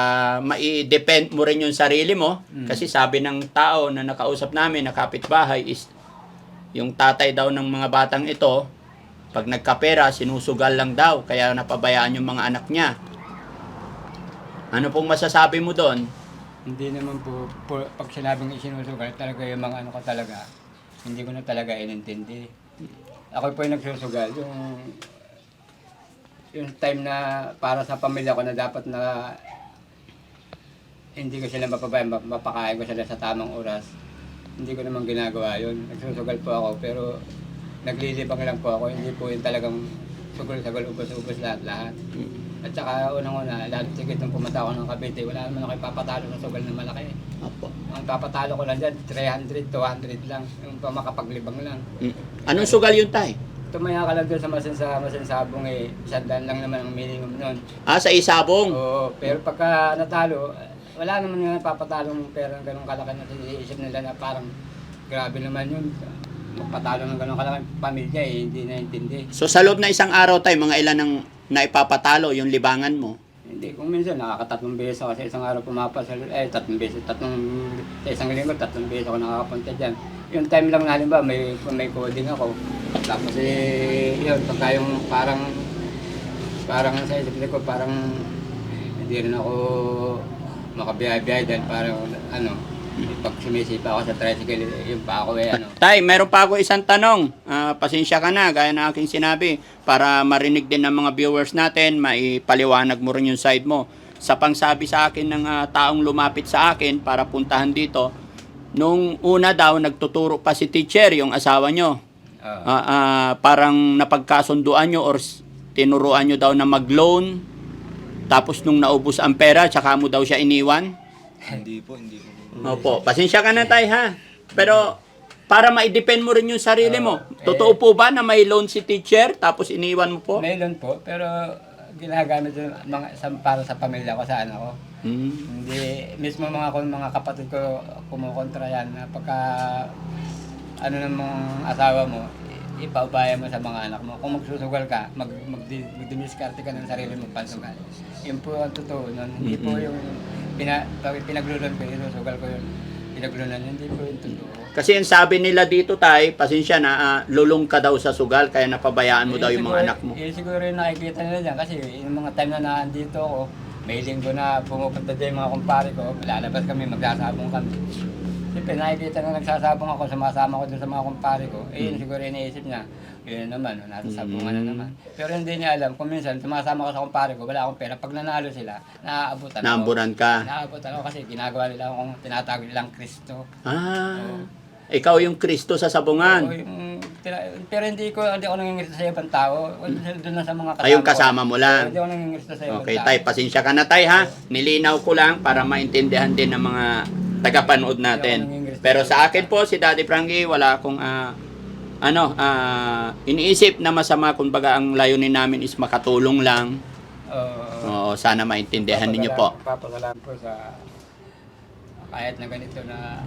mai-depend mo rin yung sarili mo kasi sabi ng tao na nakausap namin na kapitbahay is yung tatay daw ng mga batang ito pag nagkapera sinusugal lang daw kaya napabayaan yung mga anak niya. Ano pong masasabi mo doon? Hindi naman po, pag sinabing isinusugal, talaga yung mga ko talaga, hindi ko na talaga inintindi. Ako po yung nagsusugal, yung time na para sa pamilya ko na dapat na hindi ko sila mapabayaan, mapakain ko sila sa tamang oras. Hindi ko naman ginagawa yun. Nagsusugal po ako, pero naglilibang lang po ako, hindi po yung talagang sugal-sagal, ubos-ubos lahat-lahat. At saka unang-una, lalo sigit nung pumunta ako ng Cavite, wala naman ako ipapatalo ng sugal na malaki. Opo. Ang papatalo ko lang dyan, 300, 200 lang. Yung makapaglibang lang. Anong sugal yun tay? Tumaya ka lang doon sa Masinsabong 100 lang naman ang minimum nun. Sa isabong. Oo, pero pagka natalo, wala naman yung papatalong pera ng ganong kalaki na iisip nila na parang grabe naman yun. Magpatalo ng ganong kalaki pamilya hindi naintindi. So sa loob na isang araw tay, mga ilan ang naipapatalo yung libangan mo? Hindi, kung minsan nakakatatlong beses ako sa isang araw pumapasal, 3 beses, sa isang linggo, 3 beses ako nakakapunta dyan. Yung time lang na halimbawa, may coding ako. Tapos yun, pagka yung parang sa isip ko, parang hindi rin ako makabiyahe-biyahe dahil parang pag sumisipa ako sa tricycle, yung pa ako Tay, meron pa ako isang tanong. Pasensya ka na, gaya na aking sinabi, para marinig din ng mga viewers natin, maipaliwanag mo rin yung side mo. Sa pangsabi sa akin ng taong lumapit sa akin para puntahan dito, nung una daw, nagtuturo pa si teacher, yung asawa nyo. Parang napagkasunduan nyo or tinuruan nyo daw na mag-loan, tapos nung naubos ang pera, tsaka mo daw siya iniwan. Hindi po. Opo, pasensya ka na tay ha. Pero para ma-depend mo rin yung sarili mo. Totoo po ba na may loan si teacher tapos iniwan mo po? May loan po, pero ginagamit yung para sa pamilya ko, sa anak ko. Hindi, mismo mga kapatid ko kumukontra yan na pagka ng mga asawa mo, ipaubaya mo sa mga anak mo. Kung magsusugal ka, magdimiskarte ka ng sarili mo pansugal. Yun po ang totoo nun. Hindi po yung pinaglunan ko, inusugal ko yun. Pinaglunan, hindi po yung totoo. Kasi ang sabi nila dito tay, pasensya na, lulong ka daw sa sugal kaya napabayaan mo daw yung mga anak mo. Siguro yung nakikita nila dyan kasi yung mga time na naandito ako, may linggo na pumupunta din yung mga kumpare ko, lalabas kami, magsasabong kami. Siyempre nakikita na nagsasabong ako, sumasama ko dun sa mga kumpare ko, yun siguro iniisip niya, yun naman, nasa sabungan na naman. Pero hindi niya alam, kung minsan sumasama ko sa kumpare ko, wala akong pera, pag nanalo sila, naaabutan ako. Naamburan ka. Naaabutan ako kasi ginagawa nila akong tinatawag nilang Kristo. Ikaw yung Kristo sa sabungan. Pero hindi ako nangingirito sa ibang tao. Doon lang sa mga kasama Ayong kasama mo lang. Hindi ako nangingirito sa ibang Okay, tao. tay, pasensya ka na tay ha. Nilinaw ko lang para maintindihan din ng mga tagapanood Hindi ako natin. nangingirito Pero sa akin po, si Daddy Frankie, wala akong iniisip na masama. Kumbaga, ang layunin namin is makatulong lang. Oo, sana maintindihan ninyo po. Papasalamat po sa kahit na ganito na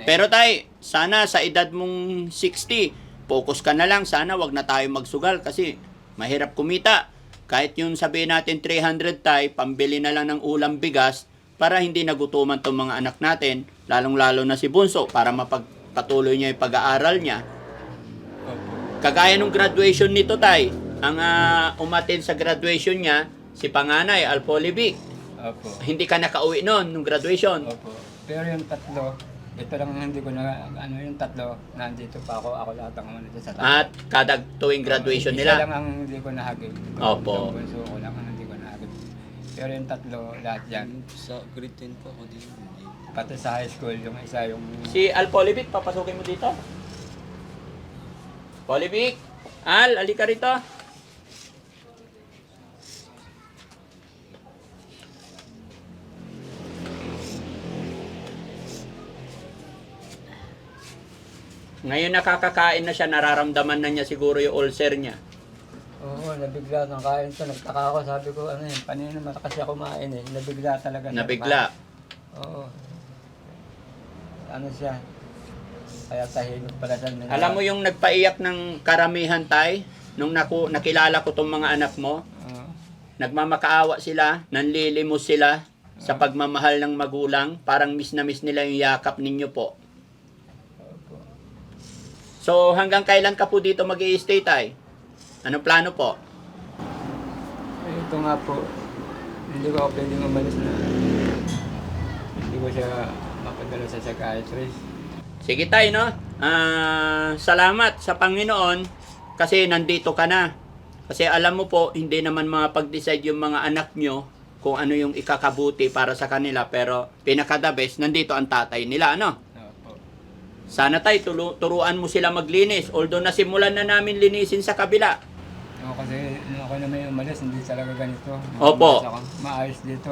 Pero tay, sana sa edad mong 60, focus ka na lang. Sana wag na tayo magsugal kasi mahirap kumita. Kahit yung sabihin natin 300 tay, pambili na lang ng ulam bigas para hindi nagutuman tong mga anak natin, lalong-lalo na si Bunso, para mapagpatuloy niya yung pag-aaral niya. Kagaya nung graduation nito tay, ang umattend sa graduation niya, si panganay, Alpolivic. Opo. Hindi ka nakauwi noon nung graduation. Opo. Pero yung tatlo, ito lang hindi ko na, yung tatlo, nandito pa ako lahat ang ano sa tatlo. At kada tuwing graduation Isa nila. lang ang hindi ko nahagip. Opo. Yung bunso ko lang ang hindi ko nahagip. Pero yung tatlo, lahat yan. Sa grade 10 po ako dito. Pati sa high school, yung isa yung... Si Al Polivic, papasukin mo dito. Polivic, Al, alika rito. Ngayon nakakakain na siya, nararamdaman na niya siguro yung ulcer niya. Oo, nabigla ng kain to. Nagtaka ako, sabi ko, ano yun, panino malakas siya kumain eh. Nabigla talaga siya. Nabigla. Oo. Ano siya? Kaya tahimik pala siya. Alam mo yung nagpaiyak ng karamihan tay, nung nakilala ko tong mga anak mo, Oo. nagmamakaawa sila, nanlilimos sila sa pagmamahal ng magulang, parang miss na miss nila yung yakap ninyo po. Opo. So hanggang kailan ka po dito mag-i-stay tay? Anong plano po? Eh, ito nga po, hindi ko ako pwedeng umalis na hindi ko siya mapadala sa psychiatrist. Sige tay, no? Salamat sa Panginoon kasi nandito ka na. Kasi alam mo po, hindi naman pag-decide yung mga anak nyo kung ano yung ikakabuti para sa kanila. Pero pinaka-the best, nandito ang tatay nila, ano? Opo. Sana tay, turuan mo sila maglinis. Although nasimulan na namin linisin sa kabila. Ako kasi, nung ako na may umalis, hindi talaga ganito. Opo. Umalis ako, maayos dito.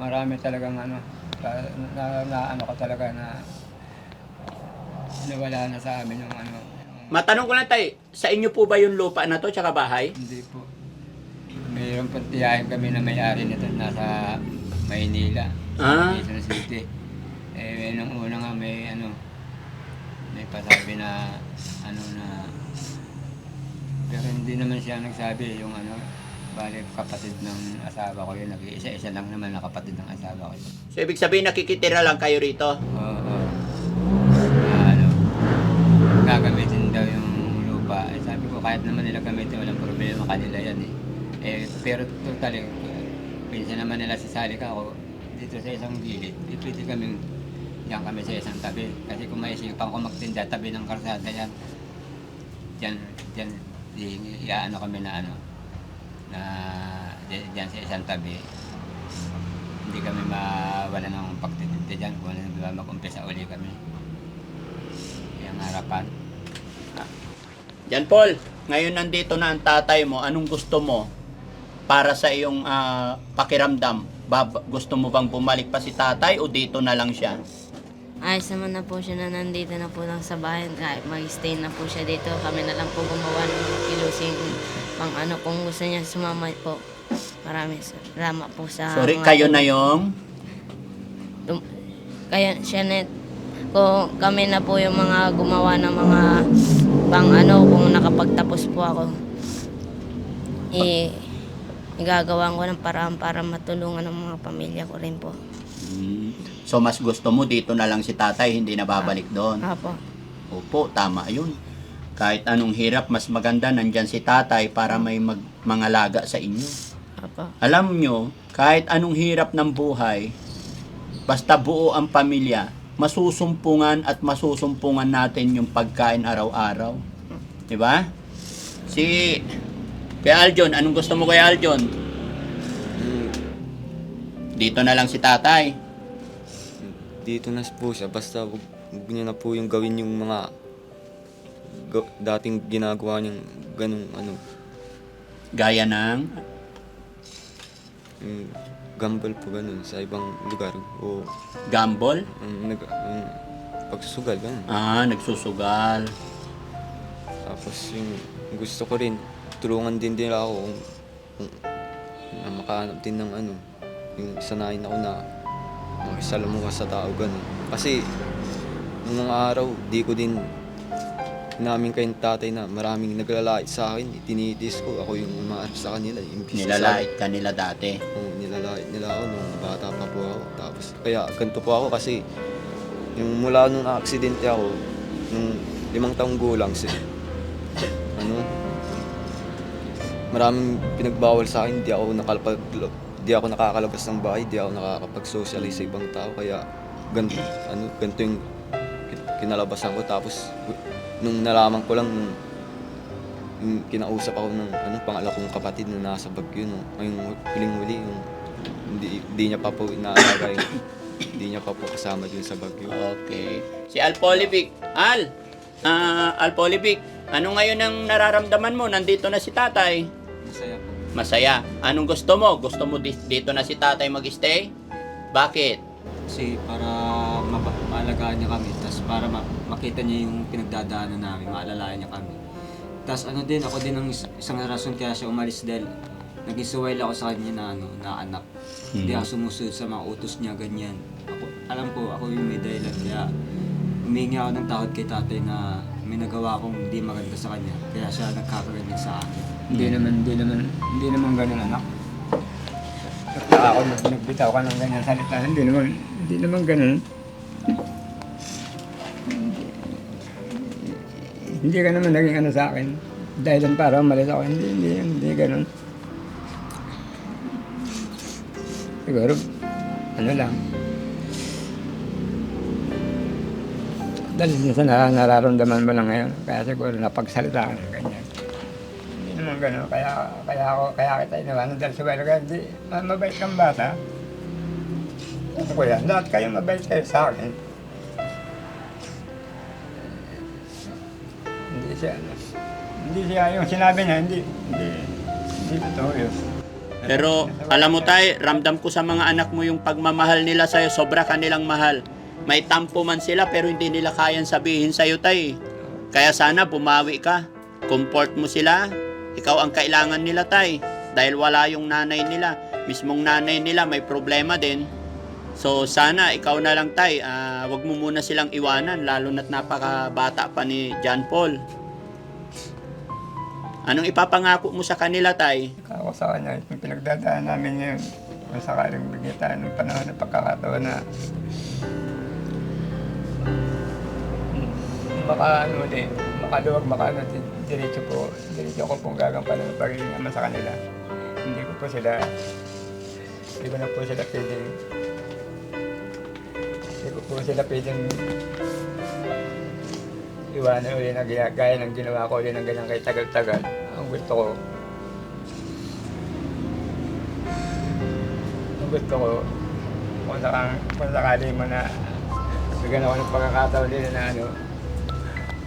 Marami talagang ano, ano ko talaga na nawala na sa amin yung ano. Matanong ko lang tay, sa inyo po ba yung lupa na to tsaka bahay? Hindi po. Mayroon pang tiyahin kami na may-ari nito nasa Maynila, Ah. Quezon City. Eh, nung una nga may ano, may pasabi na ano na, pero hindi naman siya nagsabi yung ano, bali kapatid ng asawa ko yun, nag-iisa-isa lang naman na kapatid ng asawa ko yun. So ibig sabihin nakikitira lang kayo rito? Oo. Ano, gagamitin daw yung lupa. Eh, sabi ko kahit naman nila gamitin, walang problema kanila yan eh. Pero totally, pinsan naman nila sasali ka ako dito sa isang gilid. Di pwede kaming diyan kami sa isang tabi. Kasi kung maisipan ko magtinda, tabi ng karsada yan. Diyan, iaano kami na ano, na diyan sa isang tabi. Hindi kami mawala ng pagtitinda dyan kung ano mag-umpisa uli kami. Yung harapan. Jan Paul, ngayon nandito na ang tatay mo, anong gusto mo para sa iyong pakiramdam? Gusto mo bang bumalik pa si tatay o dito na lang siya? Ayos naman na po siya na nandito na po lang sa bahay. Kahit mag-stay na po siya dito, kami na lang po gumawa ng kilusing pang ano. Kung gusto niya sumama po, maraming salamat po sa... Sorry, mga- kayo na yung... Kaya siya net, kung kami na po yung mga gumawa ng mga pang ano, kung nakapagtapos po ako, igagawa ko ng paraan para matulungan ng mga pamilya ko rin po. So mas gusto mo dito na lang si tatay, hindi na babalik doon? Apo. Opo, tama yun. Kahit anong hirap, mas maganda nandyan si tatay para may mangalaga sa inyo. Apo. Alam nyo, kahit anong hirap ng buhay, basta buo ang pamilya, masusumpungan at masusumpungan natin yung pagkain araw-araw. Diba? Si Kuya Aljon, anong gusto mo Kuya Aljon? Dito na lang si tatay. Dito na po siya, basta wag niya na po yung gawin yung mga dating ginagawa niyang ganung ano. Gaya ng... Yung gambol po ganun sa ibang lugar o Gamble? pagsusugal ganun. Nagsusugal. Tapos yung gusto ko rin, tulungan din ako kung na makahanap din ng yung sanayin ako na makisalamuha sa tao ganun. Kasi nung mga araw, di ko din namin kayong tatay na maraming naglalait sa akin, tinitiis ko, ako yung umaarap sa kanila. Nilalait ka nila dati. Oo, nilalait nila ako nung bata pa po ako. Tapos, kaya ganito po ako kasi yung mula nung aksidente ako, nung 5 taong gulang, maraming pinagbawal sa akin, di ako nakakalabas ng bahay, di ako nakakapag-socialize sa ibang tao, kaya ganito yung kinalabasan ko. Tapos nung nalaman ko lang, yung kinausap ako ng pangalawa kong kapatid na nasa Baguio, ngayong huling-huli, yung hindi niya pa po inaalaga, hindi niya pa po kasama dun sa Baguio. Okay. Si Al Polivic. Al Polivic, ano ngayon ang nararamdaman mo? Nandito na si tatay. Masaya po. Masaya. Anong gusto mo? Gusto mo dito na si tatay mag-stay? Bakit? Kasi para maalagaan niya kami, tapos para makita niya yung pinagdadaanan namin, maalalayan niya kami. Tapos ako din ang isang rason kaya siya umalis dahil naging suwail ako sa kanya na anak. Hindi ako sumusunod sa mga utos niya, ganyan. Alam ko, ako yung may dahilan, kaya humingi ako ng tawad kay tatay na may nagawa akong hindi maganda sa kanya, kaya siya nagkakarinig sa akin. Hindi naman ganun, anak. Basta ako nagbitaw ka ng ganyan salita, hindi naman ganun. Hindi ka naman naging sa akin. Dahilan para umalis ako, hindi ganun. Siguro, lang. Dahil sa nararamdaman mo lang ngayon, kaya siguro napagsalita ka ng ganyan. Hindi naman ganun, kaya kita iniwanan dahil siguro kaya hindi, mabait kang bata. Ano ko yan, lahat kayo mabait kayo sa akin. Hindi siya yung sinabi niya, hindi totoo yun. Pero alam mo tay, ramdam ko sa mga anak mo yung pagmamahal nila sa'yo, sobra kanilang mahal. May tampo man sila pero hindi nila kayang sabihin sa'yo tay. Kaya sana bumawi ka, comfort mo sila, ikaw ang kailangan nila tay. Dahil wala yung nanay nila, mismong nanay nila may problema din. So sana ikaw na lang tay, wag mo muna silang iwanan, lalo na't napakabata pa ni John Paul. Anong ipapangako mo sa kanila tay? Ako sa kanya, yung pinagdadaan namin ngayon, kung sakaling bigyan tayo ng panahon ng pagkakataon na makaluwag, diretso ko pong gagampanan ng pagiging ama sa kanila. Hindi ko na po sila pwedeng iwanan uli na gaya ng ginawa ko ulit ng ganyan kay tagal-tagal. Ang gusto ko, kung sakali mo na bigyan ako ng pagkakataon din na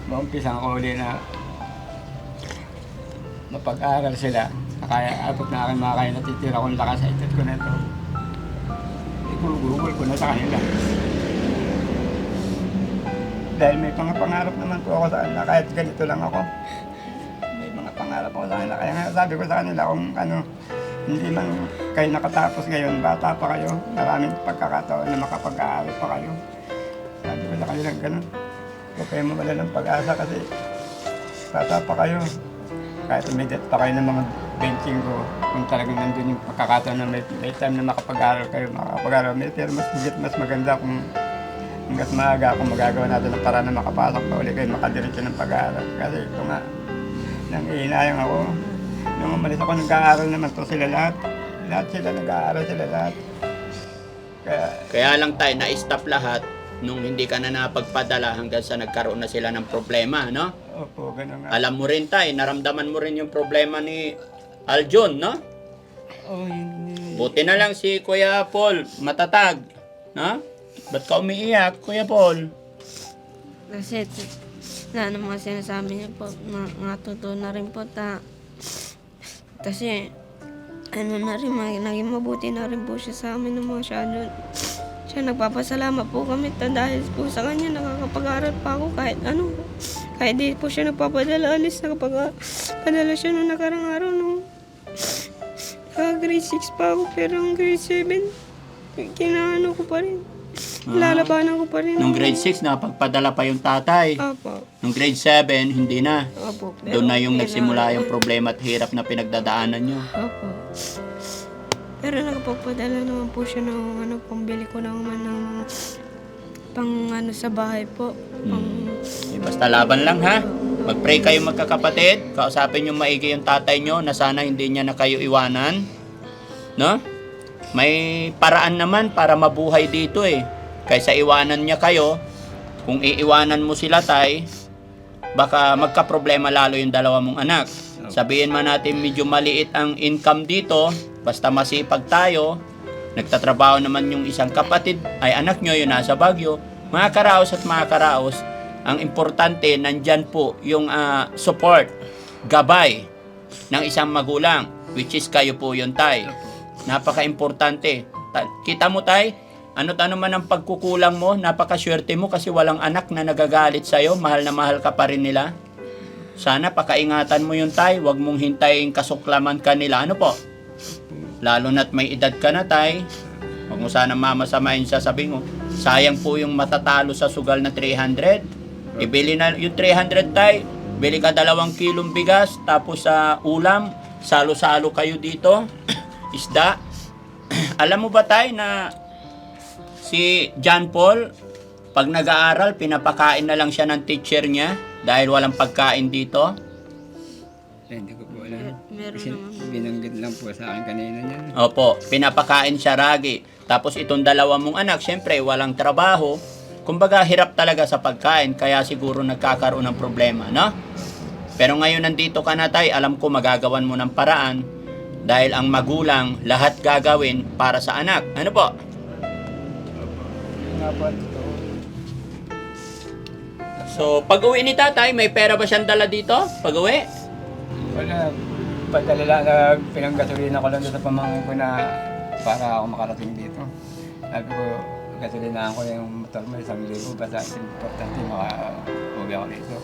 maumpisan ko ulit na mapag-aaral sila. Kaya abot na akin makakaya natitira kong lakas sa itat ko na ito. Igugugol ko na sa kanila. Dahil may mga pangarap naman po ako sa kanila, kahit ganito lang ako. May mga pangarap ako sa kanila. Kaya nga sabi ko sa kanila kung hindi man kayo nakatapos ngayon, bata pa kayo, maraming pagkakataon na makapag-aaral pa kayo. Sabi ko sa kanila gano'n. Huwag kayo mawala ng pag-asa kasi bata pa kayo. Kahit immediate pa kayo ng mga benching ko, kung talagang nandun yung pagkakataon na may time na makapag-aaral kayo, pero mas maganda kung hanggat maaga kung magagawa natin ng paraan na makapasok pa ulit kayo, makadiretso ng pag-aaral. Kasi ito nga, nangihinayang ako. Nung umalis ako, nag-aaral naman to sila lahat. Nag-aaral sila lahat. Kaya lang tayo, na-stop lahat nung hindi ka na napagpadala hanggang sa nagkaroon na sila ng problema, no? Opo, gano'n nga. Alam mo rin tayo, naramdaman mo rin yung problema ni Aljon, no? Oh, hindi. Buti na lang si Kuya Paul, matatag, no? Ba't ka umiiyak, Kuya Paul? Kasi na mga sinasabi niya po, natuto na rin po kasi ano na rin, naging mabuti na rin po siya sa amin ng mga masyado. Siya nagpapasalamat po kami dahil po sa kanya nakakapag-aral pa ako kahit ano. Kahit di po siya nagpapadala alis, nakapag-padala siya nung nakarang araw nung grade 6 pa ako pero ang grade 7 kinaano ko pa rin. Lalabanan ko pa rin. Nung grade 6, napagpadala pa yung tatay. Opo. Nung grade 7, hindi na. Opo. Doon na yung nagsimula yung problema at hirap na pinagdadaanan nyo. Opo. Pero nakapagpadala naman po siya ng pambili ko naman ng pang sa bahay po. Basta laban lang ha. Mag-pray kayo magkakapatid. Kausapin nyo maigi yung tatay nyo na sana hindi niya na kayo iwanan. No? May paraan naman para mabuhay dito eh. Kaysa iwanan niya kayo, kung iiwanan mo sila tay, baka magka-problema lalo yung dalawa mong anak. Sabihin man natin medyo maliit ang income dito, basta masipag tayo, nagtatrabaho naman yung isang kapatid, ay anak nyo yung nasa Baguio, mga karaos at mga karaos, ang importante, nandyan po yung support, gabay ng isang magulang, which is kayo po yun tay. Napaka-importante. Kita mo tay, ano't ano man ang pagkukulang mo, napakaswerte mo kasi walang anak na nagagalit sa'yo, mahal na mahal ka pa rin nila. Sana pakaingatan mo yun tay, wag mong hintayin kasuklaman ka nila. Ano po? Lalo na't may edad ka na tay, wag mo sana mamasamain siya, sabi mo, sayang po yung matatalo sa sugal na 300. Ibili na yung 300 tay, bili ka 2 kilong bigas, tapos sa ulam, salo-salo kayo dito. Isda. Alam mo ba tay na si John Paul, pag nag-aaral, pinapakain na lang siya ng teacher niya dahil walang pagkain dito? Hindi ko po alam. Meron Kasi naman. binanggit lang po sa akin kanina niyan. Opo, pinapakain siya ragi. Tapos itong 2 mong anak, syempre walang trabaho. Kumbaga hirap talaga sa pagkain, kaya siguro nagkakaroon ng problema, no? Pero ngayon nandito ka na tay, alam ko magagawan mo ng paraan dahil ang magulang lahat gagawin para sa anak. Ano po? Nga po, totoo. So, pag-uwi ni tatay, may pera ba siyang dala dito? Pag-uwi? Wala, padala lang na pinanggasolina ko lang doon sa pamangkin ko na para ako makarating dito. Sabi ko, gasolinahan ko yung motor mo, 1,000, basta importante maka-uwi ako dito.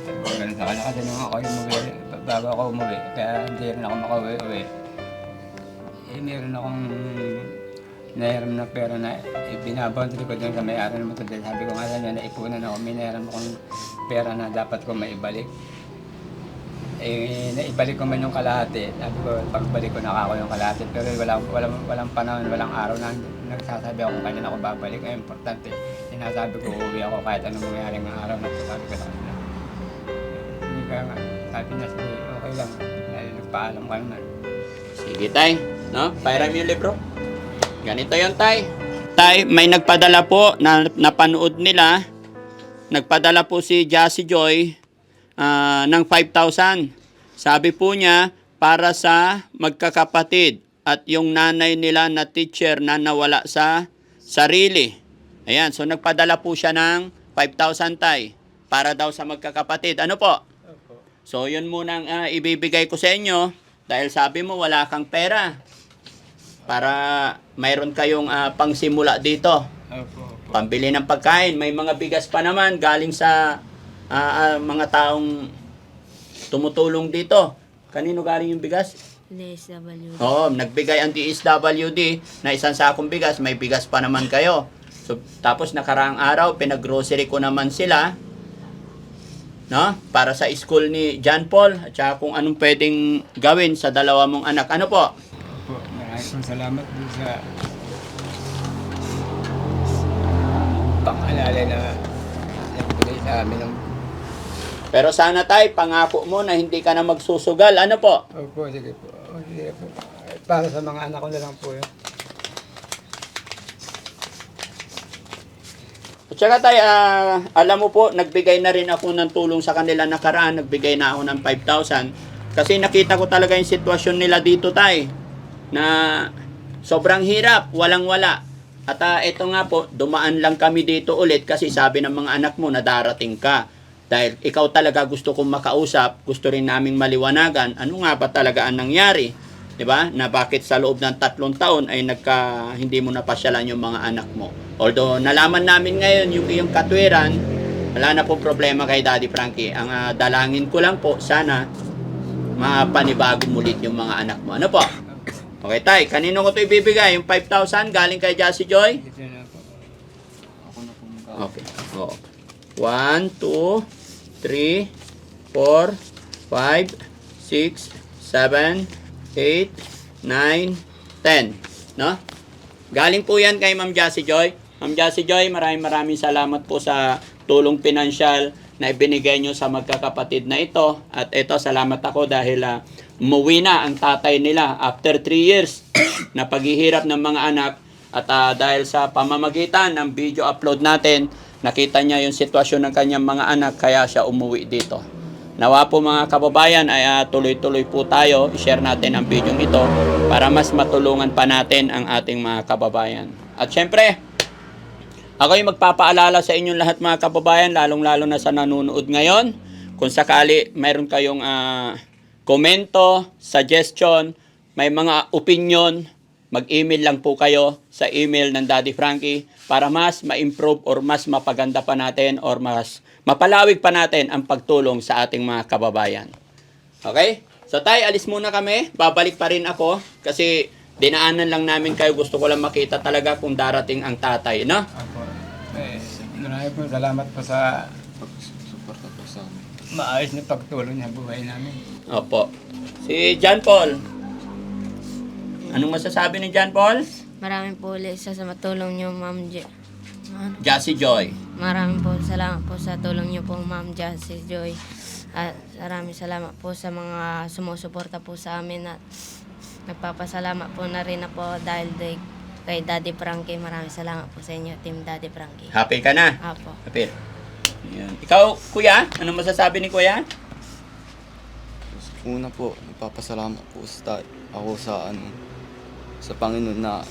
Sabi ko, ganun sa kanya kasi nung ako yung umuwi, bago ako umuwi, kaya hindi rin ako makauwi-uwi. Eh, meron akong nahiram na pera na ibinaboundary ko doon sa may-ari ng motor. Sabi ko nga lang, naipunan ako, may nahiram akong pera na dapat ko maibalik. Eh, naibalik ko man yung kalahati. Sabi ko, pagbalik ko nakako yung kalahati. Pero walang panahon, walang araw na nagsasabi ako kung kailan ako babalik. Ay, importante. Sinasabi ko, uuwi ako kahit anong mangyari ng araw na ito. Sabi ko sa kanila. Hindi ka nga. Sabi niya, sige, okay lang. Dahil nagpaalam ka naman. Sige tay, no? Pairam yung libro. Ganito yon tay. Tay, may nagpadala po na napanood nila. Nagpadala po si Jassy Joy ng 5,000. Sabi po niya, para sa magkakapatid at yung nanay nila na teacher na nawala sa sarili. Ayan, so nagpadala po siya ng 5,000 tay para daw sa magkakapatid. Ano po? So yun munang ibibigay ko sa inyo dahil sabi mo wala kang pera para mayroon kayong pangsimula dito. Pambili ng pagkain. May mga bigas pa naman galing sa mga taong tumutulong dito. Kanino galing yung bigas? DSWD. Oo, nagbigay ang DSWD na isang sakong bigas. May bigas pa naman kayo. So, tapos nakaraang araw, pinag-grocery ko naman sila, no? Para sa school ni John Paul at saka kung anong pwedeng gawin sa 2 mong anak. Ano po? Opo, maraming salamat din sa pang-alala na nagbigay sa amin ng... Pero sana tay, pangako mo na hindi ka na magsusugal. Ano po? Opo, sige po. Sige po. Para sa mga anak ko na lang po yun. At saka tay, alam mo po, nagbigay na rin ako ng tulong sa kanila nakaraan. Nagbigay na ako ng 5,000. Kasi nakita ko talaga yung sitwasyon nila dito tay. Na sobrang hirap, walang-wala. At ito nga po, dumaan lang kami dito ulit kasi sabi ng mga anak mo na darating ka. Dahil ikaw talaga gusto kong makausap, gusto rin naming maliwanagan, ano nga ba talaga ang nangyari? 'di ba? Na bakit sa loob ng 3 taon ay hindi mo napasyalan yung mga anak mo. Although nalaman namin ngayon yung iyong katwiran, wala na po problema kay Daddy Frankie. Ang dalangin ko lang po, sana mapanibago mulit yung mga anak mo. Ano po? Okay, tay, kanino ko ito ibibigay? Yung 5,000 galing kay Jassy Joy? Ako na po mag Okay. Oo. 1, 2, 3, 4, 5, 6, 7, 8, 9, 10. No? Galing po yan kay Ma'am Jassy Joy. Ma'am Jassy Joy, maraming salamat po sa tulong pinansyal na ibinigay nyo sa magkakapatid na ito. At ito, salamat ako dahil umuwi na ang tatay nila after 3 years na paghihirap ng mga anak. At dahil sa pamamagitan ng video upload natin, nakita niya yung sitwasyon ng kanyang mga anak, kaya siya umuwi dito. Nawa po mga kababayan ay tuloy-tuloy po tayo. I-share natin ang video ito para mas matulungan pa natin ang ating mga kababayan. At syempre, ako yung magpapaalala sa inyong lahat mga kababayan, lalong-lalo na sa nanonood ngayon. Kung sakali mayroon kayong komento, suggestion, may mga opinion, mag-email lang po kayo sa email ng Daddy Frankie para mas ma-improve or mas mapaganda pa natin or mas mapalawig pa natin ang pagtulong sa ating mga kababayan. Okay? So tay, alis muna kami. Babalik pa rin ako kasi dinaanan lang namin kayo. Gusto ko lang makita talaga kung darating ang tatay, no? Ako, marami po salamat po sa pagsuporta po sa amin. maayos na pagtulong niya buhay namin. Opo. Si John Paul. Anong masasabi ni John Paul? Maraming po ulit sa matulong niyo, Ma'am Jassy Joy. Maraming po salamat po sa tulong niyo po, Ma'am Jassy Joy. At maraming salamat po sa mga sumusuporta po sa amin at nagpapasalamat po na rin po dahil kay Daddy Frankie. Maraming salamat po sa inyo, Team Daddy Frankie. Happy ka na? Apo. Happy. Yan. Ikaw, kuya? Anong masasabi ni kuya? Una po, nagpapasalamat po ako sa sa Panginoon na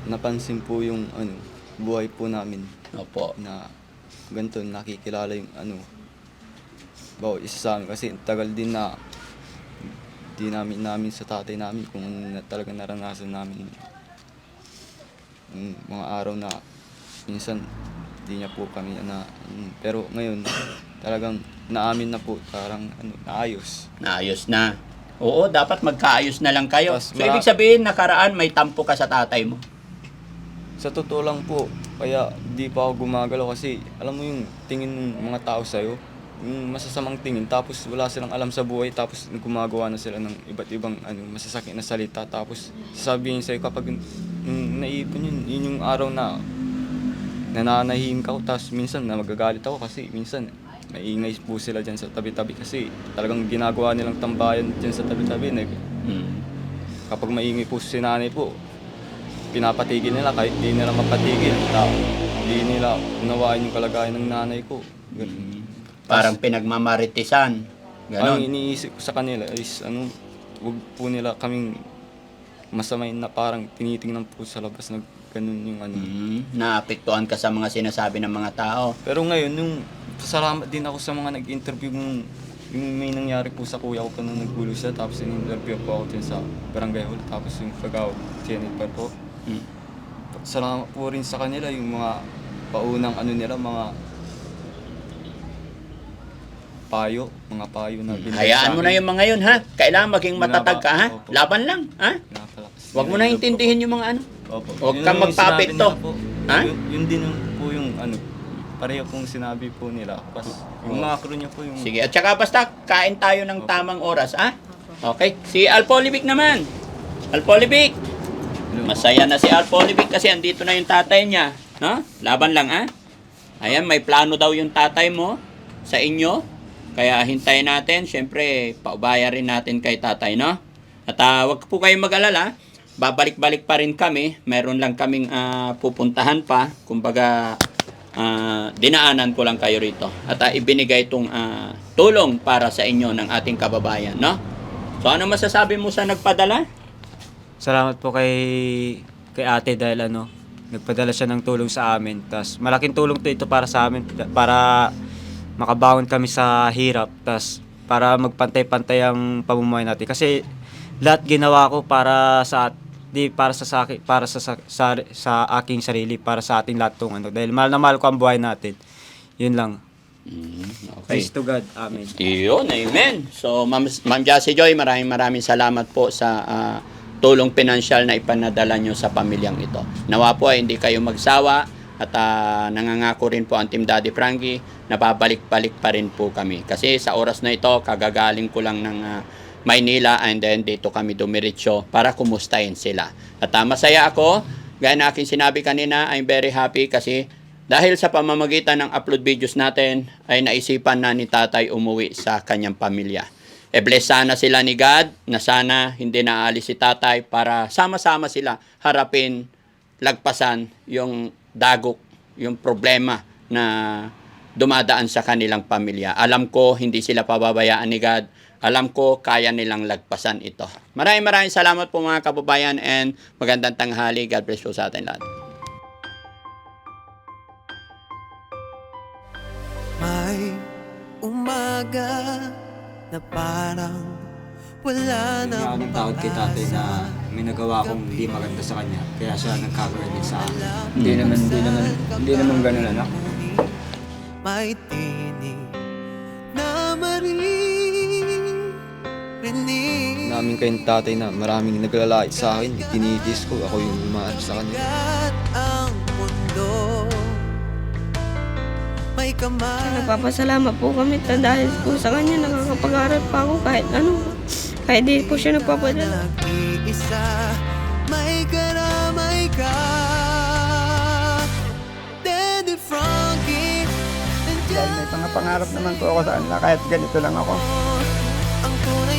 napansin po yung buhay po namin Opo. na ganito nakikilala yung bawat isa sa amin kasi tagal din na di namin sa tatay namin kung ano na talaga naranasan namin yung mga araw na minsan di niya po kami pero ngayon talagang naamin na po parang naayos. Naayos na. Oo, dapat magkaayos na lang kayo. Tas So, ibig sabihin, nakaraan may tampo ka sa tatay mo. Sa totoo lang po, kaya di pa ako gumagalaw kasi alam mo yung tingin ng mga tao sa'yo, yung masasamang tingin, tapos wala silang alam sa buhay, tapos gumagawa na sila ng iba't ibang masasakit na salita, tapos sasabihin sa'yo kapag yung naipon yun yung araw na nananahimik ako, tapos minsan na magagalit ako kasi minsan maingay po sila dyan sa tabi-tabi kasi talagang ginagawa nilang tambayan dyan sa tabi-tabi. Kapag maingay po si nanay po, pinapatigil nila kahit di nila mapatigil. Hindi nila unawain yung kalagayan ng nanay ko. Parang pinagmamaritisan. Ganon. Ang iniisip ko sa kanila is wag po nila kaming masamain na parang tinitingnan po sa labas na ganun yung Naapektuhan ka sa mga sinasabi ng mga tao. Pero ngayon, salamat din ako sa mga nag-interview yung may nangyari po sa kuya ko pa nung naggulo siya, tapos in-interview po ako din sa barangay hall, tapos yung pag-awag Jennifer po. Salamat po rin sa kanila yung mga paunang nila, mga payo na binigay Hayaan mo na yung mga yun, ha? Kailangan maging matatag ka, ha? Opo. Laban lang, ha? Pinapalakas Huwag mo na nila po. intindihin yung mga Opo. Huwag Yun kang yung magpapekto. sinabi nila po. Ha? Yun din po yung pareho pong sinabi po nila. Yung macro niya po yung... Sige, at saka basta kain tayo ng tamang oras, ha? Okay. Si Alpolivic naman. Alpolivic. Masaya na si Alpolivic kasi andito na yung tatay niya. No? Laban lang, ha? Ayan, may plano daw yung tatay mo sa inyo. Kaya hintayin natin. Siyempre, paubaya rin natin kay tatay, no? At wag po kayong mag-alala. Babalik-balik pa rin kami. Meron lang kaming pupuntahan pa. Kumbaga, dinaanan ko lang kayo rito. At ibinigay itong tulong para sa inyo ng ating kababayan, no? So, ano masasabi mo sa nagpadala? Salamat po kay ate dahil nagpadala siya ng tulong sa amin. Tas malaking tulong ito para sa amin para makabangon kami sa hirap, tas para magpantay-pantay ang pamumuhay natin. Kasi lahat ginawa ko para sa sa aking sarili, para sa ating lahat tong ano, dahil mahal na mahal ko ang buhay natin. Yun lang. Okay. Praise to God. Amen. Iyon, amen. So, Ma'am Jassy Joy, maraming salamat po sa tulong pinansyal na ipanadala nyo sa pamilyang ito. Nawa po ay hindi kayo magsawa at nangangako rin po ang Team Daddy Frankie na babalik-balik pa rin po kami. Kasi sa oras na ito, kagagaling ko lang ng Maynila and then dito kami dumiretso para kumustahin sila. At masaya ako, gaya na aking sinabi kanina, I'm very happy kasi dahil sa pamamagitan ng upload videos natin ay naisipan na ni tatay umuwi sa kanyang pamilya. Bless sana sila ni God na sana hindi naalis si tatay para sama-sama sila harapin, lagpasan yung dagok, yung problema na dumadaan sa kanilang pamilya. Alam ko hindi sila pababayaan ni God. Alam ko kaya nilang lagpasan ito. Maraming salamat po mga kababayan and magandang tanghali. God bless po sa atin lahat. May umaga na parang wala Hindi ako nang ng tawad kay tatay na may nagawa kong hindi maganda sa kanya. Kaya siya nag-cover din sa akin. Hindi naman ganun, anak. may tinig na maririnig. Namin kayong tatay na maraming naglalait sa akin, tinigis ko, ako yung umaan sa kanila. At ang mundo may kamay. Nagpapasalamat po kami dahil po sa kanya nakakapag-aral pa ako kahit ano. Kahit di po siya nagpapadala. Nag-iisa, may karamay ka. Daddy Frankie, Dahil may mga pangarap naman po ako sa kanila kahit ganito lang ako. ang tunay